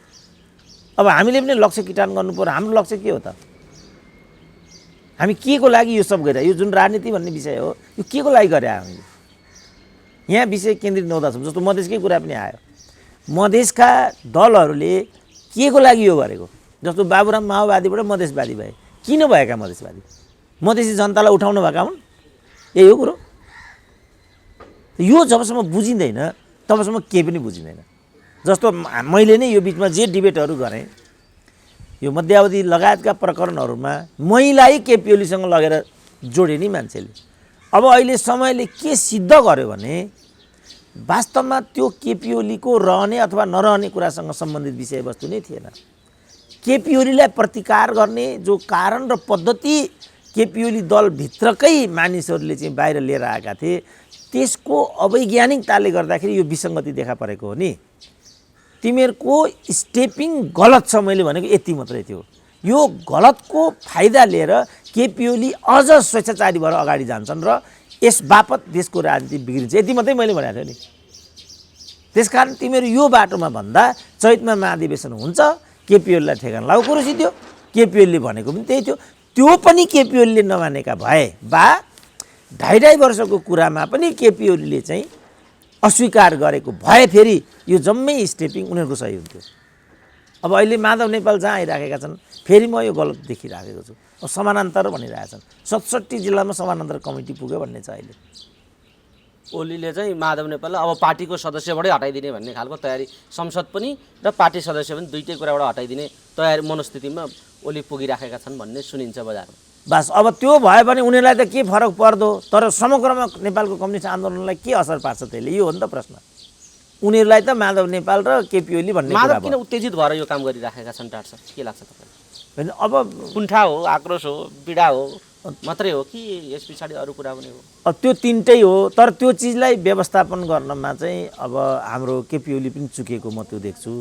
अब हामीले पनि लक्ष्य किटान गर्नु पर्यो। हाम्रो लक्ष्य के हो त? हामी के को लागि यो सब गरिरहेको? यो जुन राजनीति भन्ने विषय हो, यो के को लागि गरे हामीले? यहाँ विषय केन्द्रित नहुँदासम्म, जस्तो मधेसकै कुरा पनि आयो, मधेसका दलहरूले के को लागि यो गरेको? जस्तो बाबुराम माओवादीबाट मधेसवादी भए, किन भएका मधेसवादी? मधेसी जनतालाई उठाउनु भएका हुन्? यही हो कुरो। यो जबसम्म बुझिँदैन तबसम्म केही पनि बुझिँदैन। जस्तो मैले नै यो बिचमा जे डिबेटहरू गरेँ, यो मध्यावधि लगायतका प्रकरणहरूमा मैलाई केपी ओलीसँग लगेर जोडे नि मान्छेले। अब अहिले समयले के सिद्ध गर्यो भने वास्तवमा त्यो केपी ओलीको रहने अथवा नरहने कुरासँग सम्बन्धित विषयवस्तु नै थिएन। केपी ओलीलाई प्रतिकार गर्ने जो कारण र पद्धति केपी ओली दलभित्रकै मानिसहरूले चाहिँ बाहिर लिएर आएका थिए, त्यसको अवैज्ञानिकताले गर्दाखेरि यो विसङ्गति देखा परेको हो नि। तिमीहरूको स्टेपिङ गलत छ, मैले भनेको यति मात्रै थियो। यो गलतको फाइदा लिएर केपी ओली अझ स्वेच्छाचारी भएर अगाडि जान्छन् र यस बापत देशको राजनीति बिग्रिन्छ, यति मात्रै मैले भनेको थिएँ नि। त्यसकारण तिमीहरू यो बाटोमा भन्दा चैतमा महाधिवेशन हुन्छ, केपी ओलीलाई ठेगान लाऊ, कुरो सिद्धो। केपी ओलीले भनेको पनि त्यही थियो। त्यो पनि केपी ओलीले नमानेका भए बा 2.5 वर्षको कुरामा पनि केपी ओलीले चाहिँ अस्वीकार गरेको भए फेरि यो जम्मै स्टेपिङ उनीहरूको सही हुन्थ्यो। अब अहिले माधव नेपाल जहाँ आइराखेका छन् फेरि म यो गलत देखिराखेको छु। अब समानान्तर भनिरहेछन् 67 जिल्लामा समानान्तर कमिटी पुग्यो भन्ने छ अहिले। ओलीले चाहिँ माधव नेपाललाई अब पार्टीको सदस्यबाटै हटाइदिने भन्ने खालको तयारी, संसद पनि र पार्टी सदस्य पनि दुईटै कुराबाट हटाइदिने तयारी मनस्थितिमा ओली पुगिराखेका छन् भन्ने सुनिन्छ बजारमा। बस अब त्यो भयो भने उनीहरूलाई त के फरक पर्दो, तर समग्रमा नेपालको कम्युनिस्ट आन्दोलनलाई के असर पार्छ त्यसले, यो हो नि त प्रश्न। उनीहरूलाई त माधव नेपाल र केपी ओली भन्ने कुरा माधव किन उत्तेजित भएर यो काम गरिराखेका छन् टाढ सर, के लाग्छ तपाईँलाई? होइन अब कुण्ठा हो, आक्रोश हो, पीडा हो मात्रै हो कि यस पछाडि अरू कुरा पनि हो? अब त्यो तिनटै हो, तर त्यो चिजलाई व्यवस्थापन गर्नमा चाहिँ अब हाम्रो केपी ओली पनि चुकेको म त्यो देख्छु।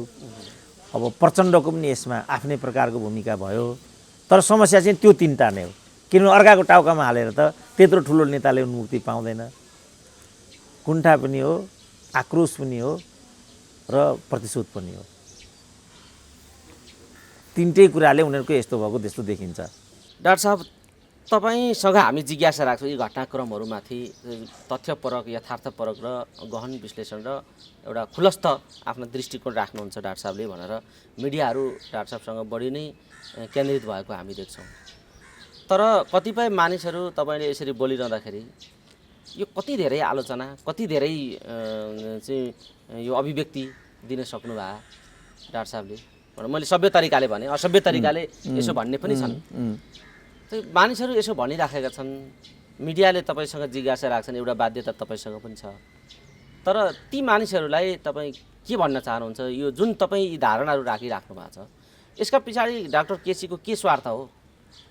अब प्रचण्डको पनि यसमा आफ्नै प्रकारको भूमिका भयो, तर समस्या चाहिँ त्यो तिनवटा नै हो। किनभने अर्काको टाउकामा हालेर त त्यत्रो ठुलो नेताले उन्मुक्ति पाउँदैन। कुण्ठा पनि हो, आक्रोश पनि हो र प्रतिशोध पनि हो। तिनटै कुराले उनीहरूको यस्तो भएको त्यस्तो देखिन्छ। डाक्टर साहब, तपाईँसँग हामी जिज्ञासा राख्छौँ यी घटनाक्रमहरूमाथि तथ्यपरक, यथार्थपरक र गहन विश्लेषण र एउटा खुलस्त आफ्नो दृष्टिकोण राख्नुहुन्छ डाक्टर साहबले भनेर मिडियाहरू डाक्टर साहबसँग बढी नै केन्द्रित भएको हामी देख्छौँ। तर कतिपय मानिसहरू तपाईँले यसरी बोलिरहँदाखेरि यो कति धेरै आलोचना, कति धेरै चाहिँ यो अभिव्यक्ति दिन सक्नुभयो डाक्टर साहबले भनेर मैले सभ्य तरिकाले भने, असभ्य तरिकाले यसो भन्ने पनि छन्। मानिसहरू यसो भनिराखेका छन्, मिडियाले तपाईँसँग जिज्ञासा राख्छन्, एउटा बाध्यता तपाईँसँग पनि छ। तर ती मानिसहरूलाई तपाईँ के भन्न चाहनुहुन्छ? यो जुन तपाईँ यी धारणाहरू राखिराख्नु भएको छ, यसका पछाडि डाक्टर केसीको के स्वार्थ हो?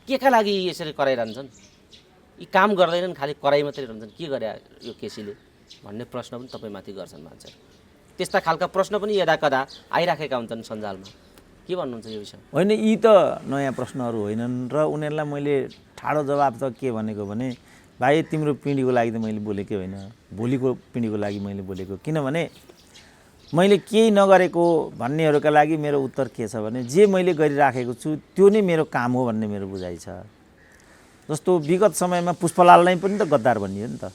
केका लागि यसरी कराइरहन्छन्? यी काम गर्दैनन्, खालि कराइ मात्रै रहन्छन्, के गरे यो केसीले भन्ने प्रश्न पनि तपाईँमाथि गर्छन् मान्छेहरू। त्यस्ता खालका प्रश्न पनि यदाकदा आइराखेका हुन्छन् सञ्जालमा। के भन्नुहुन्छ यो विषय? होइन, यी त नयाँ प्रश्नहरू होइनन् र उनीहरूलाई मैले ठाडो जवाब त के भनेको भने, भाइ तिम्रो पिँढीको लागि त मैले बोलेकै होइन, भोलिको पिँढीको लागि मैले बोलेको। किनभने मैले केही नगरेको भन्नेहरूका लागि मेरो उत्तर के छ भने, जे मैले गरिराखेको छु त्यो नै मेरो काम हो भन्ने मेरो बुझाइ छ। जस्तो विगत समयमा पुष्पलाल नै पनि त गद्दार भनियो नि त,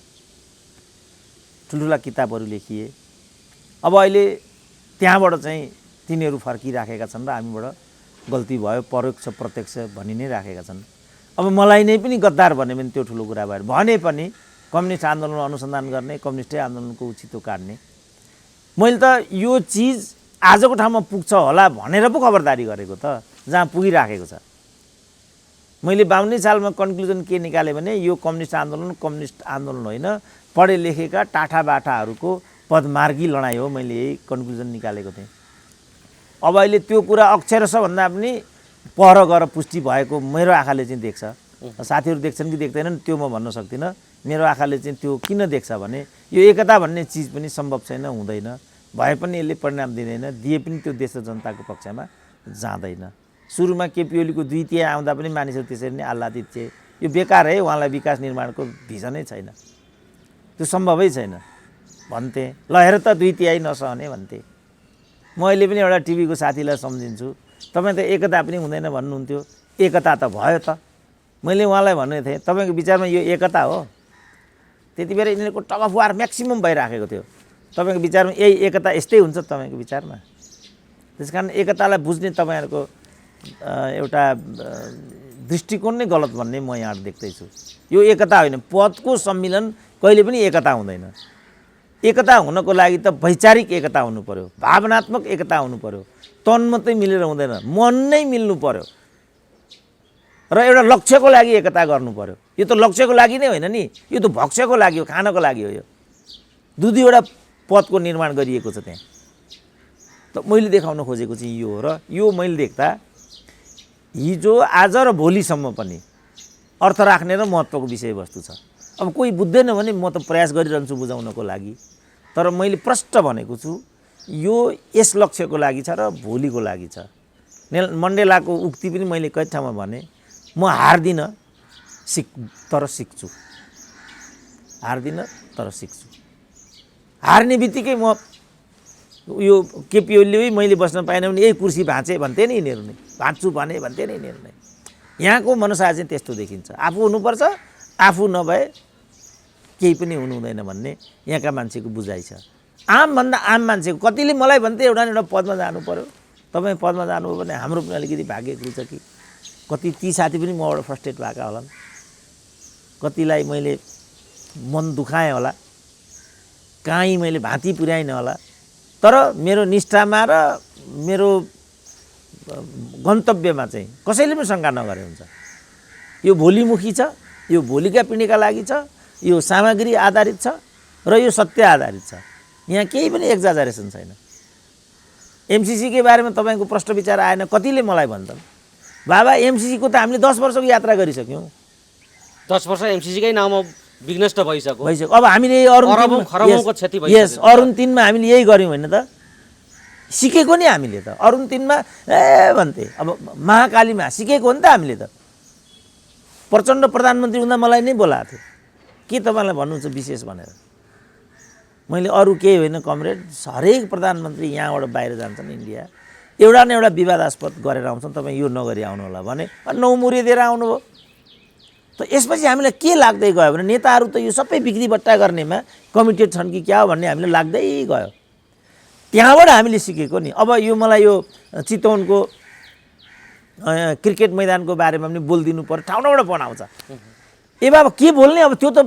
ठुल्ठुला किताबहरू लेखिए। अब अहिले त्यहाँबाट चाहिँ तिनीहरू फर्किराखेका छन् र हामीबाट गल्ती भयो परोक्ष प्रत्यक्ष भनि नै राखेका छन्। अब मलाई नै पनि गद्दार भन्यो भने त्यो ठुलो कुरा भयो भने पनि कम्युनिस्ट आन्दोलनमा अनुसन्धान गर्ने, कम्युनिस्टै आन्दोलनको उचितो काट्ने, मैले त यो चिज आजको ठाउँमा पुग्छ होला भनेर पो खबरदारी गरेको त, जहाँ पुगिराखेको छ। मैले 52 सालमा कन्क्लुजन के निकालेँ भने यो कम्युनिस्ट आन्दोलन होइन, पढे लेखेका टाठा बाठाहरूको पदमार्गी लडाइँ हो, मैले यही कन्क्लुजन निकालेको थिएँ। अब अहिले त्यो कुरा अक्षरश भन्दा पनि पर गएर पुष्टि भएको मेरो आँखाले चाहिँ देख्छ। साथीहरू देख्छन् कि देख्दैनन् त्यो म भन्न सक्दिनँ। मेरो आँखाले चाहिँ त्यो किन देख्छ भने यो एकता भन्ने चिज पनि सम्भव छैन, हुँदैन, भए पनि यसले परिणाम दिँदैन, दिए पनि त्यो देश र जनताको पक्षमा जाँदैन। सुरुमा केपी ओलीको 2 आउँदा पनि मानिसहरू त्यसरी नै आह्लादित थिए, यो बेकार है, उहाँलाई विकास निर्माणको भिजनै छैन, त्यो सम्भवै छैन भन्थे। ल हेर त 2 नसहने भन्थे। म अहिले पनि एउटा टिभीको साथीलाई सम्झिन्छु, तपाईँ त एकता पनि हुँदैन भन्नुहुन्थ्यो, एकता त भयो त। मैले उहाँलाई भनेको थिएँ तपाईँको विचारमा यो एकता हो? त्यति बेला यिनीहरूको टग अफ वार म्याक्सिमम भइराखेको थियो। तपाईँको विचारमा यही एकता यस्तै हुन्छ तपाईँको विचारमा? त्यस कारण एकतालाई बुझ्ने तपाईँहरूको एउटा दृष्टिकोण नै गलत भन्ने म यहाँ देख्दैछु। यो एकता होइन, पदको सम्मिलन कहिले पनि एकता हुँदैन। एकता हुनको लागि त वैचारिक एकता हुनु पर्यो, भावनात्मक एकता हुनु पर्यो, तन मात्रै मिलेर हुँदैन, मन नै मिल्नु पर्यो र एउटा लक्ष्यको लागि एकता गर्नु पर्यो। यो त लक्ष्यको लागि नै होइन नि, यो त भक्ष्यको लागि हो, खानको लागि हो। यो 2-2वटा पदको निर्माण गरिएको छ त्यहाँ। त मैले देखाउन खोजेको चाहिँ यो हो र यो मैले देख्दा हिजो आज र भोलिसम्म पनि अर्थ राख्ने र महत्त्वको विषयवस्तु छ। अब कोही बुझ्दैन भने म त प्रयास गरिरहन्छु बुझाउनको लागि, तर मैले प्रष्ट भनेको छु यो यस लक्ष्यको लागि छ र भोलिको लागि छ। मण्डेलाको उक्ति पनि मैले कति ठाउँमा भने, म हार्दिनँ तर सिक्छु, हार्दिनँ तर सिक्छु। हार्ने बित्तिकै म यो केपी ओलीले मैले बस्न पाएन भने यही कुर्सी भाँचे भन्थे नि यिनीहरू नै, भाँच्छु भने भन्थे नि यिनीहरू नै। यहाँको मनसा चाहिँ त्यस्तो देखिन्छ, आफू हुनुपर्छ, आफू नभए केही पनि हुनु हुँदैन भन्ने यहाँका मान्छेको बुझाइ छ। आमभन्दा आम मान्छेको, कतिले मलाई भन्थे एउटा न एउटा पदमा जानु पर्यो, तपाईँ पदमा जानुभयो भने हाम्रो पनि अलिकति भाग्य खुल्छ कि कति ती साथी पनि मबाट फ्रस्ट्रेट भएका होलान्, कतिलाई मैले मन दुखाएँ होला, काहीँ मैले भाँती पुर्याइनँ होला, तर मेरो निष्ठामा र मेरो गन्तव्यमा चाहिँ कसैले पनि शङ्का नगरे हुन्छ। यो भोलिमुखी छ, यो भोलिका पिँढीका लागि छ, यो सामग्री आधारित छ र यो सत्य आधारित छ। यहाँ केही पनि एक्जाजरेसन छैन। एमसीसी के बारेमा तपाईँको प्रश्न विचार आएन, कतिले मलाई भन्छन् बाबा एमसीसी को त हामीले 10 वर्षको यात्रा गरिसक्यौँ। 10 वर्ष एमसीसीकै नाममा विघ्नस्त भइसक्यो। अब हामीले अरबौं खरबौंको क्षति भइसक्यो। यस, अरुण 3 मा हामीले यही गर्यौँ होइन त, सिकेको नि हामीले त। अरुण 3 मा भन्थे, अब महाकालीमा सिकेको हो नि त हामीले त। प्रचण्ड प्रधानमन्त्री हुँदा मलाई नै बोलाएको थियो, के तपाईँलाई भन्नुहुन्छ विशेष भनेर। मैले अरू केही होइन कमरेड, हरेक प्रधानमन्त्री यहाँबाट बाहिर जान्छन् इन्डिया, एउटा न एउटा विवादास्पद गरेर आउँछन्, तपाईँ यो नगरी आउनु होला भने 9 मुरी दिएर आउनुभयो। त यसपछि हामीलाई के लाग्दै गयो भने नेताहरू त यो सबै बिक्री बट्टा गर्नेमा कमिटेड छन् कि क्या हो भन्ने हामीलाई लाग्दै गयो। त्यहाँबाट हामीले सिकेको नि। अब यो मलाई यो चितवनको क्रिकेट मैदानको बारेमा पनि बोलिदिनु पर्यो, ठाउँ ठाउँबाट फोन आउँछ। ए बाबा के बोल्ने, अब त्यो त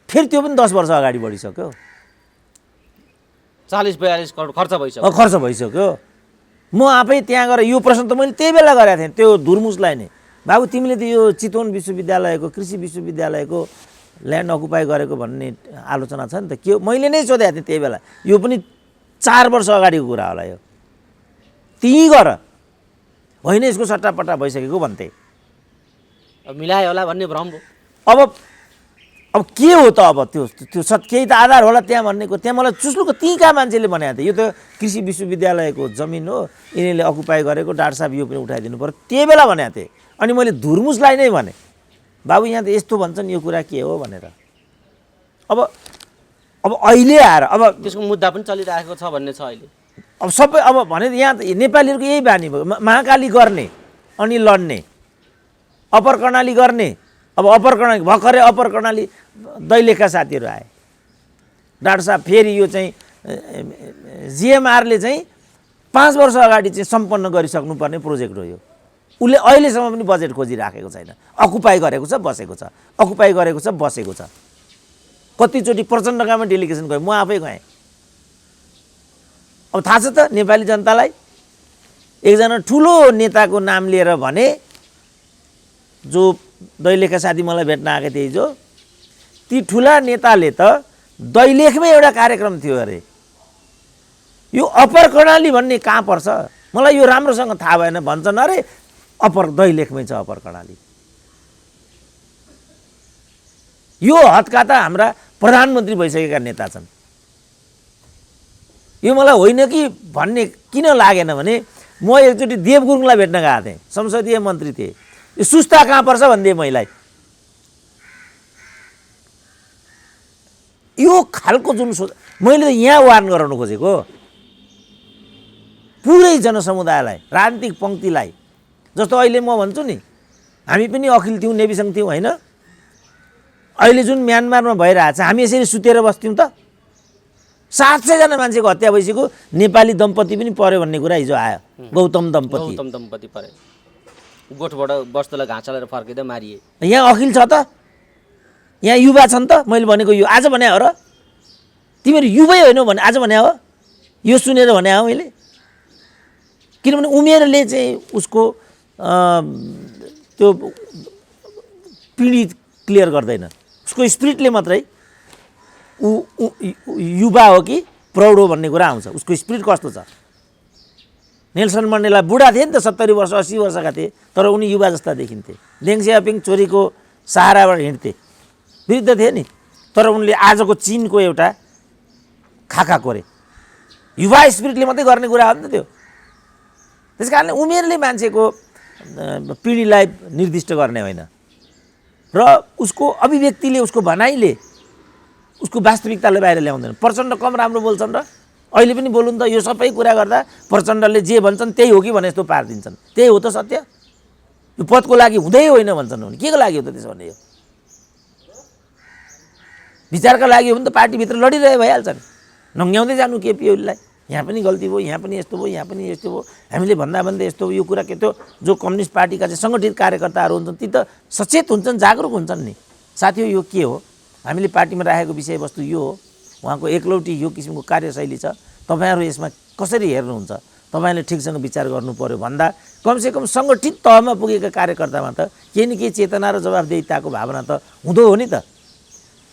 फेरि त्यो पनि 10 वर्ष अगाडि बढिसक्यो, 40-42 करोड खर्च भइसक्यो। खर्च भइसक्यो। म आफै त्यहाँ गएर यो प्रश्न त मैले त्यही बेला गरेको थिएँ त्यो धुर्मुसलाई नै, बाबु तिमीले त यो चितवन विश्वविद्यालयको कृषि विश्वविद्यालयको ल्यान्ड अकुपाई गरेको भन्ने आलोचना छ नि त, के मैले नै सोधेको थिएँ त्यही बेला। यो पनि 4 वर्ष अगाडिको कुरा होला यो। त्यहीँ गर होइन, यसको सट्टापट्टा भइसकेको भन्थे। मिलायो होला भन्ने भ्रम भयो। अब के हो त, अब त्यो केही त आधार होला त्यहाँ भन्नेको। त्यहाँ मलाई चुस्लुको त्यहीँका मान्छेले भनेको थियो यो त कृषि विश्वविद्यालयको जमिन हो, यिनीहरूले अकुपाई गरेको, डाक्टर साहब यो पनि उठाइदिनु पर्यो, त्यही बेला भनेको थिएँ। अनि मैले धुर्मुसलाई नै भने बाबु यहाँ त यस्तो भन्छन्, यो कुरा के हो भनेर। अब अहिले आएर अब त्यसको मुद्दा पनि चलिरहेको छ भन्ने छ अहिले। अब सबै अब भने यहाँ नेपालीहरूको यही बानी भयो, महाकाली गर्ने अनि लड्ने, अप्पर कर्णाली गर्ने। अब अप्पर कर्णाली भर्खरै अप्पर कर्णाली दैलेखका साथीहरू आए, डाक्टर साहब फेरि यो चाहिँ जिएमआरले चाहिँ 5 वर्ष अगाडि चाहिँ सम्पन्न गरिसक्नुपर्ने प्रोजेक्ट हो यो। उसले अहिलेसम्म पनि बजेट खोजिराखेको छैन, अकुपाई गरेको छ बसेको छ, अकुपाई गरेको छ बसेको छ। कतिचोटि प्रचण्डकामा डेलिगेसन गयो, म आफै गएँ। अब थाहा छ त नेपाली जनतालाई, एकजना ठुलो नेताको नाम लिएर भने, जो दैलेखका साथी मलाई भेट्न आएको थिए जो, ती ठुला नेताले त दैलेखमै एउटा कार्यक्रम थियो अरे, यो अप्पर कर्णाली भन्ने कहाँ पर्छ मलाई यो राम्रोसँग थाहा भएन भन्छन् अरे, अप्पर दैलेखमै छ अप्पर कर्णाली। यो हदका त हाम्रा प्रधानमन्त्री भइसकेका नेता छन्। यो मलाई होइन कि भन्ने किन लागेन भने म एकचोटि देव गुरुङलाई भेट्न गएको थिएँ, संसदीय मन्त्री थिए। यो सुस्ता कहाँ पर्छ भनिदिएँ मैले। यो खालको जुन मैले त यहाँ वार्न गराउनु खोजेको पुरै जनसमुदायलाई, राजनीतिक पङ्क्तिलाई। जस्तो अहिले म भन्छु नि, हामी पनि अखिल थियौँ, नेविसँग थियौँ होइन, अहिले जुन म्यानमारमा भइरहेछ हामी यसरी सुतेर बस्थ्यौँ त? 700 जना मान्छेको हत्या भइसक्यो, नेपाली दम्पति पनि पर्यो भन्ने कुरा हिजो आयो। गौतम दम्पति परे, गोठबाट वस्तुलाई घाँचलेर फर्किँदै मारिए। यहाँ अखिल छ त, यहाँ युवा छन् त। मैले भनेको यो आज भने हो र, तिमीहरू युवै होइनौ भने आज भने हो, यो सुनेर भने हो मैले। किनभने उमेरले चाहिँ उसको त्यो पिँढी क्लियर गर्दैन, उसको स्पिरिटले मात्रै ऊ युवा हो कि प्रौढ हो भन्ने कुरा आउँछ। उसको स्पिरिट कस्तो छ। नेल्सन मण्डेला बुढा थिए नि त, 70 वर्ष 80 वर्षका थिए, तर उनी युवा जस्ता देखिन्थे। देङ सियापिङ छोरीको सहाराबाट हिँड्थे, विरुद्ध थिए नि, तर उनले आजको चीनको एउटा खाका कोरे। युवा स्पिरिटले मात्रै गर्ने कुरा हो नि त त्यो। त्यस कारणले उमेरले मान्छेको पिँढीलाई निर्दिष्ट गर्ने होइन, र उसको अभिव्यक्तिले, उसको भनाइले उसको वास्तविकताले बाहिर ल्याउँदैन। प्रचण्ड कम राम्रो बोल्छन् र अहिले पनि बोल्नु त, यो सबै कुरा गर्दा प्रचण्डले जे भन्छन् त्यही हो कि भने जस्तो पारिदिन्छन्। त्यही हो त सत्य। यो पदको लागि हुँदै होइन भन्छन् भने के को लागि हो त त्यसो भने? यो विचारका लागि हो भने त पार्टीभित्र लडिरहे भइहाल्छ नि, नङ्ग्याउँदै जानु केपी ओलीलाई। यहाँ पनि गल्ती भयो, यहाँ पनि यस्तो भयो, यहाँ पनि यस्तो भयो, हामीले भन्दा यस्तो हो, यो कुरा के त्यो जो कम्युनिस्ट पार्टीका चाहिँ सङ्गठित कार्यकर्ताहरू हुन्छन् ती त सचेत हुन्छन्, जागरुक हुन्छन् नि। साथी यो के हो, हामीले पार्टीमा राखेको विषयवस्तु यो हो, उहाँको एकलौटी यो किसिमको कार्यशैली छ, तपाईँहरू यसमा कसरी हेर्नुहुन्छ, तपाईँले ठिकसँग विचार गर्नु पर्यो भन्दा कमसेकम सङ्गठित तहमा पुगेका कार्यकर्तामा त केही न केही चेतना र जवाबदेहिताको भावना त हुँदो हो नि त।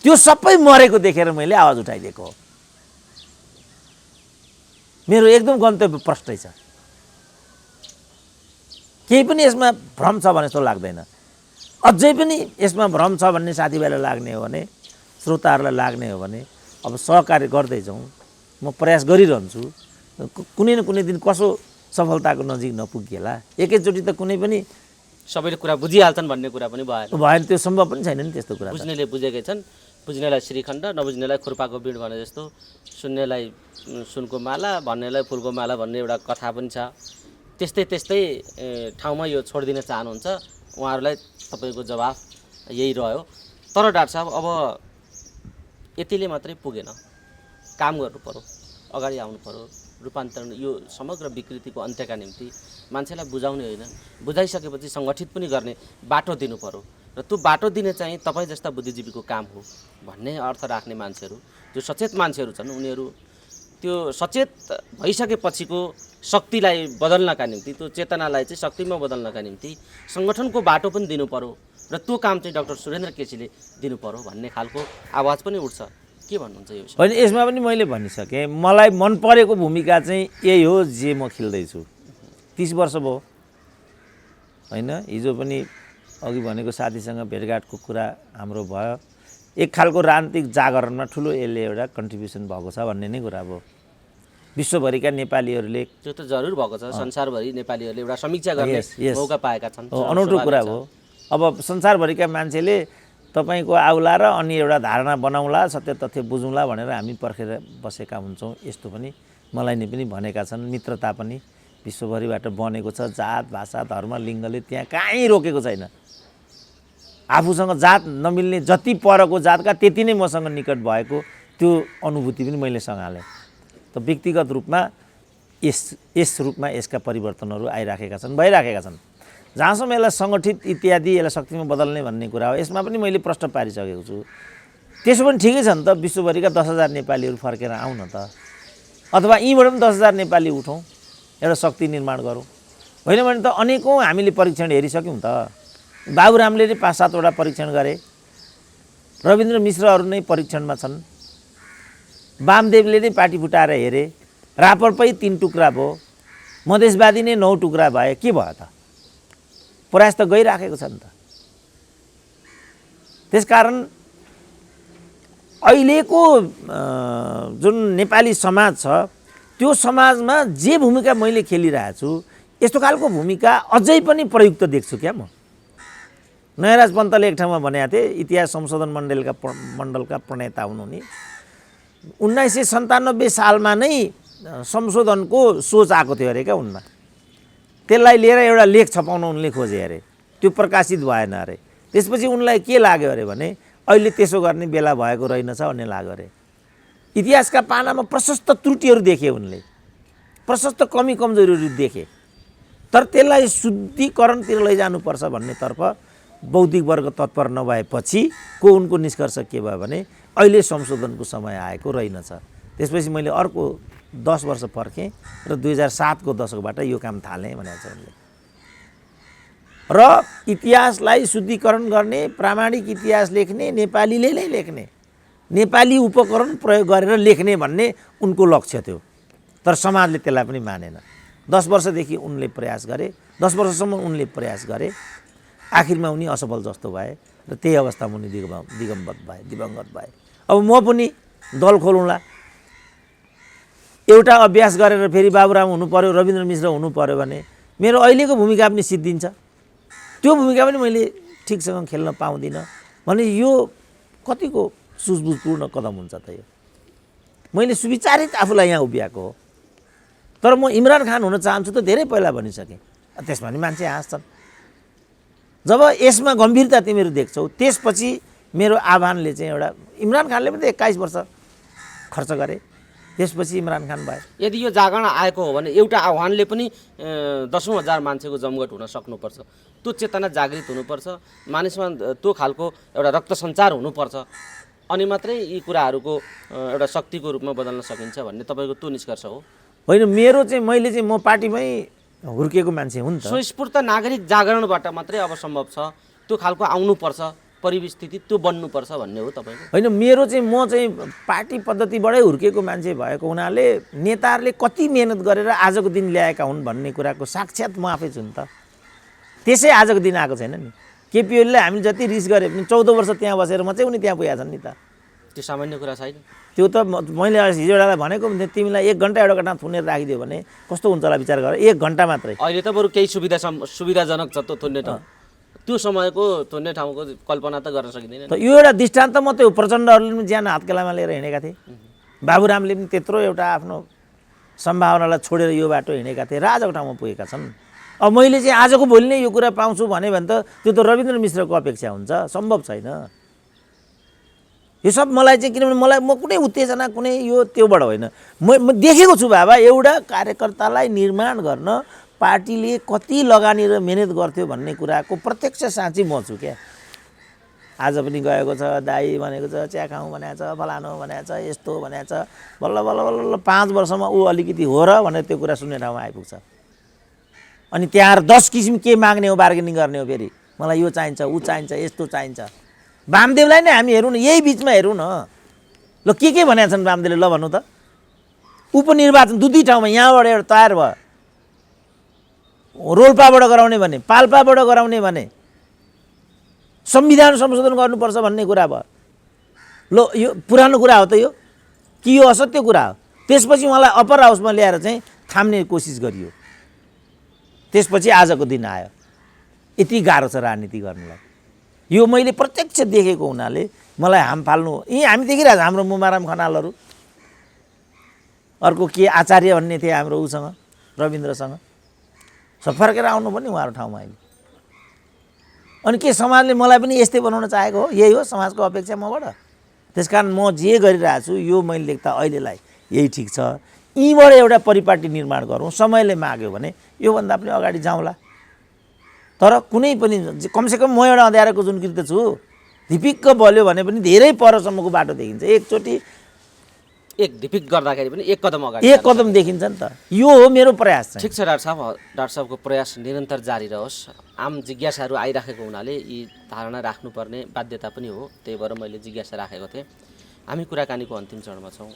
त्यो सबै मरेको देखेर मैले आवाज उठाइदिएको हो। मेरो एकदम गन्तव्य प्रष्टै छ, केही पनि यसमा भ्रम छ भने जस्तो लाग्दैन। अझै पनि यसमा भ्रम छ भन्ने साथीभाइलाई लाग्ने हो भने, श्रोताहरूलाई लाग्ने हो भने अब सहकार्य गर्दै जाउँ। म प्रयास गरिरहन्छु, कुनै न कुनै दिन कसो सफलताको नजिक नपुगिएला। एकैचोटि त कुनै पनि सबैले कुरा बुझिहाल्छन् भन्ने कुरा पनि भएन, त्यो सम्भव पनि छैन नि त्यस्तो कुरा। बुझ्नेले बुझेकै छन्, बुझ्नेलाई श्रीखण्ड, नबुझ्नेलाई खुर्पाको बिँड भने जस्तो, सुन्नेलाई सुनको माला, भन्नेलाई फुलको माला भन्ने एउटा कथा पनि छ। त्यस्तै ठाउँमा यो छोडिदिन चाहनुहुन्छ, उहाँहरूलाई तपाईँको जवाफ यही रह्यो। तर डाक्टर साहब अब यतिले मात्रै पुगेन, काम गर्नु पर्यो, अगाडि आउनु पर्यो। रूपान्तरण यो समग्र विकृतिको अन्त्यका निम्ति मान्छेलाई बुझाउने होइन, बुझाइसकेपछि सङ्गठित पनि गर्ने बाटो दिनु पर्यो। र त्यो बाटो दिने चाहिँ तपाईँ जस्ता बुद्धिजीवीको काम हो भन्ने अर्थ राख्ने मान्छेहरू, जो सचेत मान्छेहरू छन्, उनीहरू त्यो सचेत भइसकेपछिको शक्तिलाई बदल्नका निम्ति, त्यो चेतनालाई चाहिँ शक्तिमा बदल्नका निम्ति सङ्गठनको बाटो पनि दिनु पर्यो। र त्यो काम चाहिँ डाक्टर सुरेन्द्र केसीले दिनु पर्यो भन्ने खालको आवाज पनि उठ्छ। के भन्नुहुन्छ यो विषय? होइन, यसमा पनि मैले भनिसकेँ, मलाई मन परेको भूमिका चाहिँ यही हो जे म खेल्दैछु। 30 वर्ष भयो होइन। हिजो पनि अघि भनेको साथीसँग भेटघाटको कुरा हाम्रो भयो। एक खालको राजनीतिक जागरणमा ठुलो यसले एउटा कन्ट्रिब्युसन भएको छ भन्ने नै कुरा भयो। विश्वभरिका नेपालीहरूले त्यो त जरुर भएको छ, संसारभरि नेपालीहरूले एउटा समीक्षा गर्ने मौका पाएका छन्। अनौठो कुरा हो। अब संसारभरिका मान्छेले तपाईँको आउला र अनि एउटा धारणा बनाउला, सत्य तथ्य बुझौँला भनेर हामी पर्खेर बसेका हुन्छौँ। यस्तो पनि मलाई नै पनि भनेका छन्। मित्रता पनि विश्वभरिबाट बनेको छ। जात, भाषा, धर्म, लिङ्गले त्यहाँ कहीँ रोकेको छैन। आफूसँग जात नमिल्ने जति परको जातका त्यति नै मसँग निकट भएको त्यो अनुभूति पनि मैले सँगालेँ। त व्यक्तिगत रूपमा यस रूपमा यसका परिवर्तनहरू आइराखेका छन्, भइराखेका छन्। जहाँसम्म यसलाई सङ्गठित इत्यादि यसलाई शक्तिमा बदल्ने भन्ने कुरा हो, यसमा पनि मैले प्रश्न पारिसकेको छु। त्यसो पनि ठिकै छ नि त, विश्वभरिका 10,000 नेपालीहरू फर्केर आउन त, अथवा यहीँबाट पनि 10,000 नेपाली उठौँ, एउटा शक्ति निर्माण गरौँ। होइन भने त अनेकौँ हामीले परीक्षण हेरिसक्यौँ त। बाबुरामले नै 5-7 वटा परीक्षण गरे, रविन्द्र मिश्रहरू नै परीक्षणमा छन्, वामदेवले नै पार्टी फुटाएर हेरे, रापरपै 3 टुक्रा भयो, मधेसवादी नै 9 टुक्रा भए। के भयो त? प्रयास त गइराखेको छ नि त। त्यसकारण अहिलेको जुन नेपाली समाज छ, त्यो समाजमा जे भूमिका मैले खेलिरहेको छु, यस्तो खालको भूमिका अझै पनि प्रयुक्त देख्छु क्या म। नयराज पन्तले एक ठाउँमा भनेका थिए, इतिहास संशोधन मण्डलका प्रणेता हुनु नि, 1997 सालमा नै संशोधनको सोच आएको थियो अरे क्या उनमा। त्यसलाई लिएर एउटा लेख छपाउन उनले खोजे अरे, त्यो प्रकाशित भएन अरे। त्यसपछि उनलाई के लाग्यो अरे भने अहिले त्यसो गर्ने बेला भएको रहेनछ भन्ने लाग्यो अरे। इतिहासका पानामा प्रशस्त त्रुटिहरू देखे उनले, प्रशस्त कमी कमजोरीहरू देखे। तर त्यसलाई शुद्धिकरणतिर लैजानुपर्छ भन्नेतर्फ बौद्धिक वर्ग तत्पर नभएपछि को उनको निष्कर्ष के भयो भने अहिले संशोधनको समय आएको रहेनछ। त्यसपछि मैले अर्को 10 वर्ष पर्खेँ र 2007को दशकबाट यो काम थालेँ भनेको छ उनले। र इतिहासलाई शुद्धिकरण गर्ने, प्रामाणिक इतिहास लेख्ने, नेपालीले नै लेख्ने, नेपाली उपकरण प्रयोग गरेर लेख्ने भन्ने उनको लक्ष्य थियो। तर समाजले त्यसलाई पनि मानेन। 10 वर्षदेखि उनले प्रयास गरे, 10 वर्षसम्म उनले प्रयास गरे, आखिरमा उनी असफल जस्तो भए र त्यही अवस्थामा उनी दिवंगत भए। अब म पनि दल खोलौँला, एउटा अभ्यास गरेर फेरि बाबुराम हुनु पर्यो, रविन्द्र मिश्र हुनु पर्यो भने मेरो अहिलेको भूमिका पनि सिद्धिन्छ। त्यो भूमिका पनि मैले ठिकसँग खेल्न पाउँदिनँ भने यो कतिको सुझबुझपूर्ण कदम हुन्छ त यो। मैले सुविचारित आफूलाई यहाँ उभिएको हो। तर म इमरान खान हुन चाहन्छु त धेरै पहिला भनिसकेँ। त्यसमा नि मान्छे हाँस्छन्। जब यसमा गम्भीरता तिमीहरू देख्छौ, त्यसपछि मेरो आह्वानले चाहिँ एउटा, इमरान खानले पनि त 21 वर्ष खर्च गरे, त्यसपछि इमरान खान भयो। यदि यो जागरण आएको हो भने एउटा आह्वानले पनि 10,000 मान्छेको जमघट हुन सक्नुपर्छ। त्यो चेतना जागृत हुनुपर्छ, मानिसमा त्यो खालको एउटा रक्त सञ्चार हुनुपर्छ, अनि मात्रै यी कुराहरूको एउटा शक्तिको रूपमा बदल्न सकिन्छ भन्ने तपाईँको त्यो निष्कर्ष हो? होइन, मेरो चाहिँ मैले चाहिँ म पार्टीमै हुर्किएको मान्छे हुँ नि त। स्वस्फूर्त नागरिक जागरणबाट मात्रै अब सम्भव छ, त्यो खालको आउनुपर्छ, परिस्थिति त्यो बन्नुपर्छ भन्ने हो तपाईँको? होइन, मेरो चाहिँ म चाहिँ पार्टी पद्धतिबाटै हुर्किएको मान्छे भएको हुनाले नेताहरूले कति मेहनत गरेर आजको दिन ल्याएका हुन् भन्ने कुराको साक्षात् म आफै छु नि त। त्यसै आजको दिन आएको छैन नि। केपी ओलीले हामीले जति रिस गरे पनि 14 वर्ष त्यहाँ बसेर म चाहिँ उनी त्यहाँ पुगेका छन् नि त। त्यो सामान्य कुरा छैन। त्यो त मैले हिजो एउटालाई भनेको तिमीलाई 1 घन्टा एउटा घटना थुनेर राखिदियो भने कस्तो हुन्छ होला विचार गर। 1 घन्टा मात्रै। अहिले त बरु केही सुविधाजनक छ त्यो थुन्ने ठाउँ, त्यो समयको थुन्ने ठाउँको कल्पना त गर्न सकिँदैन। त यो एउटा दृष्टान्त मात्रै हो। प्रचण्डहरूले पनि ज्यान हातकेलामा लिएर हिँडेका थिए, बाबुरामले पनि त्यत्रो एउटा आफ्नो सम्भावनालाई छोडेर यो बाटो हिँडेका थिए र आजको ठाउँमा पुगेका छन्। अब मैले चाहिँ आजको भोलि नै यो कुरा पाउँछु भने त त्यो त रविन्द्र मिश्रको अपेक्षा हुन्छ, सम्भव छैन यो सब। मलाई चाहिँ किनभने म कुनै उत्तेजना कुनै यो त्योबाट होइन, म देखेको छु बाबा एउटा कार्यकर्तालाई निर्माण गर्न पार्टीले कति लगानी र मेहनत गर्थ्यो भन्ने कुराको प्रत्यक्ष साँची म छु क्या। आज पनि गएको छ, दाई भनेको छ, चिया खाउँ भनेको छ, फलानु भनेको छ, यस्तो भनेको छ, बल्ल बल्ल बल्ल 5 वर्षमा ऊ अलिकति हो र भनेर त्यो कुरा सुन्ने ठाउँमा आइपुग्छ। अनि त्यहाँ 10 किसिम के माग्ने हो, बार्गेनिङ गर्ने हो, फेरि मलाई यो चाहिन्छ, ऊ चाहिन्छ, यस्तो चाहिन्छ। वामदेवलाई नै हामी हेरौँ न, यही बिचमा हेरौँ न ल के भनेका छन् वामदेवले, ल भन्नु त। उपनिर्वाचन 2 ठाउँमा यहाँबाट एउटा तयार भयो, रोल्पाबाट गराउने भने, पाल्पाबाट गराउने भने, संविधान संशोधन गर्नुपर्छ भन्ने कुरा भयो। ल यो पुरानो कुरा हो त यो, कि यो असत्य कुरा हो? त्यसपछि उहाँलाई अप्पर हाउसमा ल्याएर चाहिँ थाम्ने कोसिस गरियो। त्यसपछि आजको दिन आयो। यति गाह्रो छ राजनीति गर्नलाई। यो मैले प्रत्यक्ष देखेको हुनाले मलाई हाम फाल्नु, यी हामी देखिरहेको हाम्रो मुमाराम खनालहरू, अर्को के आचार्य भन्ने थिए हाम्रो उसँग रविन्द्रसँग, सब फर्केर आउनु पनि उहाँहरू ठाउँमा अहिले। अनि के समाजले मलाई पनि यस्तै बनाउन चाहेको हो? यही हो समाजको अपेक्षा मबाट। त्यसकारण म जे गरिरहेको छु यो मैले देख्दा अहिलेलाई यही ठिक छ। यहीँबाट एउटा परिपाटी निर्माण गरौँ, समयले माग्यो भने योभन्दा पनि अगाडि जाउँला। तर कुनै पनि कमसेकम म एउटा अँध्यारोको जुनकिरी त छु, धिपिक्क बल्यो भने पनि धेरै परसम्मको बाटो देखिन्छ। एकचोटि एक धिपिक गर्दाखेरि पनि एक कदम अगाडि, एक कदम देखिन्छ नि त। यो हो मेरो प्रयास चाहिँ। ठिक छ डाक्टर साहबको प्रयास निरन्तर जारी रहोस्। आम जिज्ञासाहरू आइराखेको हुनाले यी धारणा राख्नुपर्ने बाध्यता पनि हो, त्यही भएर मैले जिज्ञासा राखेको थिएँ। हामी कुराकानीको अन्तिम चरणमा छौँ।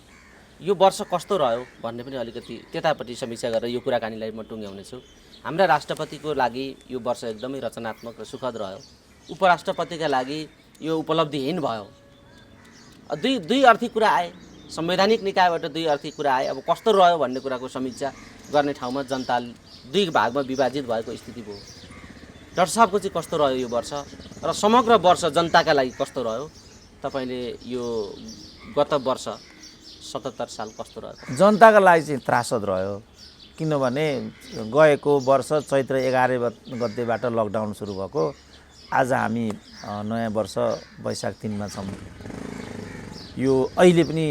यो वर्ष कस्तो रह्यो भन्ने पनि अलिकति त्यतापट्टि समीक्षा गरेर यो कुराकानीलाई म टुङ्ग्याउनेछु। हाम्रा राष्ट्रपतिको लागि यो वर्ष एकदमै रचनात्मक र सुखद रह्यो। उपराष्ट्रपतिका लागि यो उपलब्धिहीन भयो। दुई अर्थी कुरा आए, संवैधानिक निकायबाट 2 अर्थी कुरा आए। अब कस्तो रह्यो भन्ने कुराको समीक्षा गर्ने ठाउँमा जनता 2 भागमा विभाजित भएको स्थिति भयो। डाक्टर साहबको चाहिँ कस्तो रह्यो यो वर्ष र समग्र वर्ष जनताका लागि कस्तो रह्यो? तपाईँले यो गत वर्ष 77 साल कस्तो रह्यो? जनताका लागि चाहिँ त्रासद रह्यो, किनभने गएको वर्ष चैत्र 11 गतेबाट लकडाउन सुरु भएको। आज हामी नयाँ वर्ष वैशाख 3 मा छौँ। यो अहिले पनि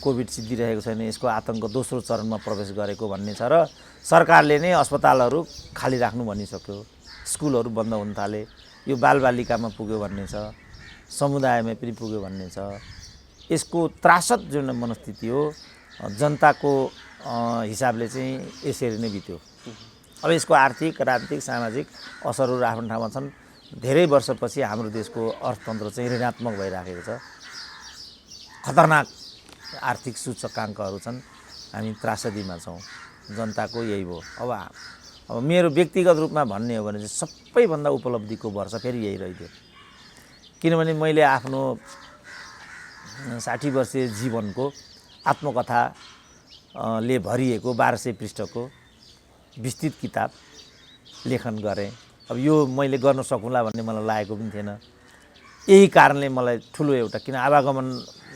कोभिड सिद्धिरहेको छैन, यसको आतंक दोस्रो चरणमा प्रवेश गरेको भन्ने छ र सरकारले नै अस्पतालहरू खाली राख्नु भनिसक्यो, स्कुलहरू बन्द हुन थाले, यो बालबालिकामा पुग्यो भन्ने छ, समुदायमा पनि पुग्यो भन्ने छ। यसको त्रासद जुन मनस्थिति हो जनताको हिसाबले चाहिँ यसरी नै बित्यो। अब यसको आर्थिक राजनीतिक सामाजिक असरहरू आफ्नो ठाउँमा छन्। धेरै वर्षपछि हाम्रो देशको अर्थतन्त्र चाहिँ ऋणात्मक भइराखेको छ, खतरनाक आर्थिक सूचकाङ्कहरू छन्। हामी त्रासदीमा छौँ, जनताको यही भयो। अब मेरो व्यक्तिगत रूपमा भन्ने हो भने चाहिँ सबैभन्दा उपलब्धिको वर्ष फेरि यही रह्यो, किनभने मैले आफ्नो 60 वर्षीय जीवनको आत्मकथाले भरिएको 1200 पृष्ठको विस्तृत किताब लेखन गरेँ। अब यो मैले गर्न सकुँला भन्ने मलाई लागेको पनि थिएन। यही कारणले मलाई ठुलो एउटा, किन आवागमन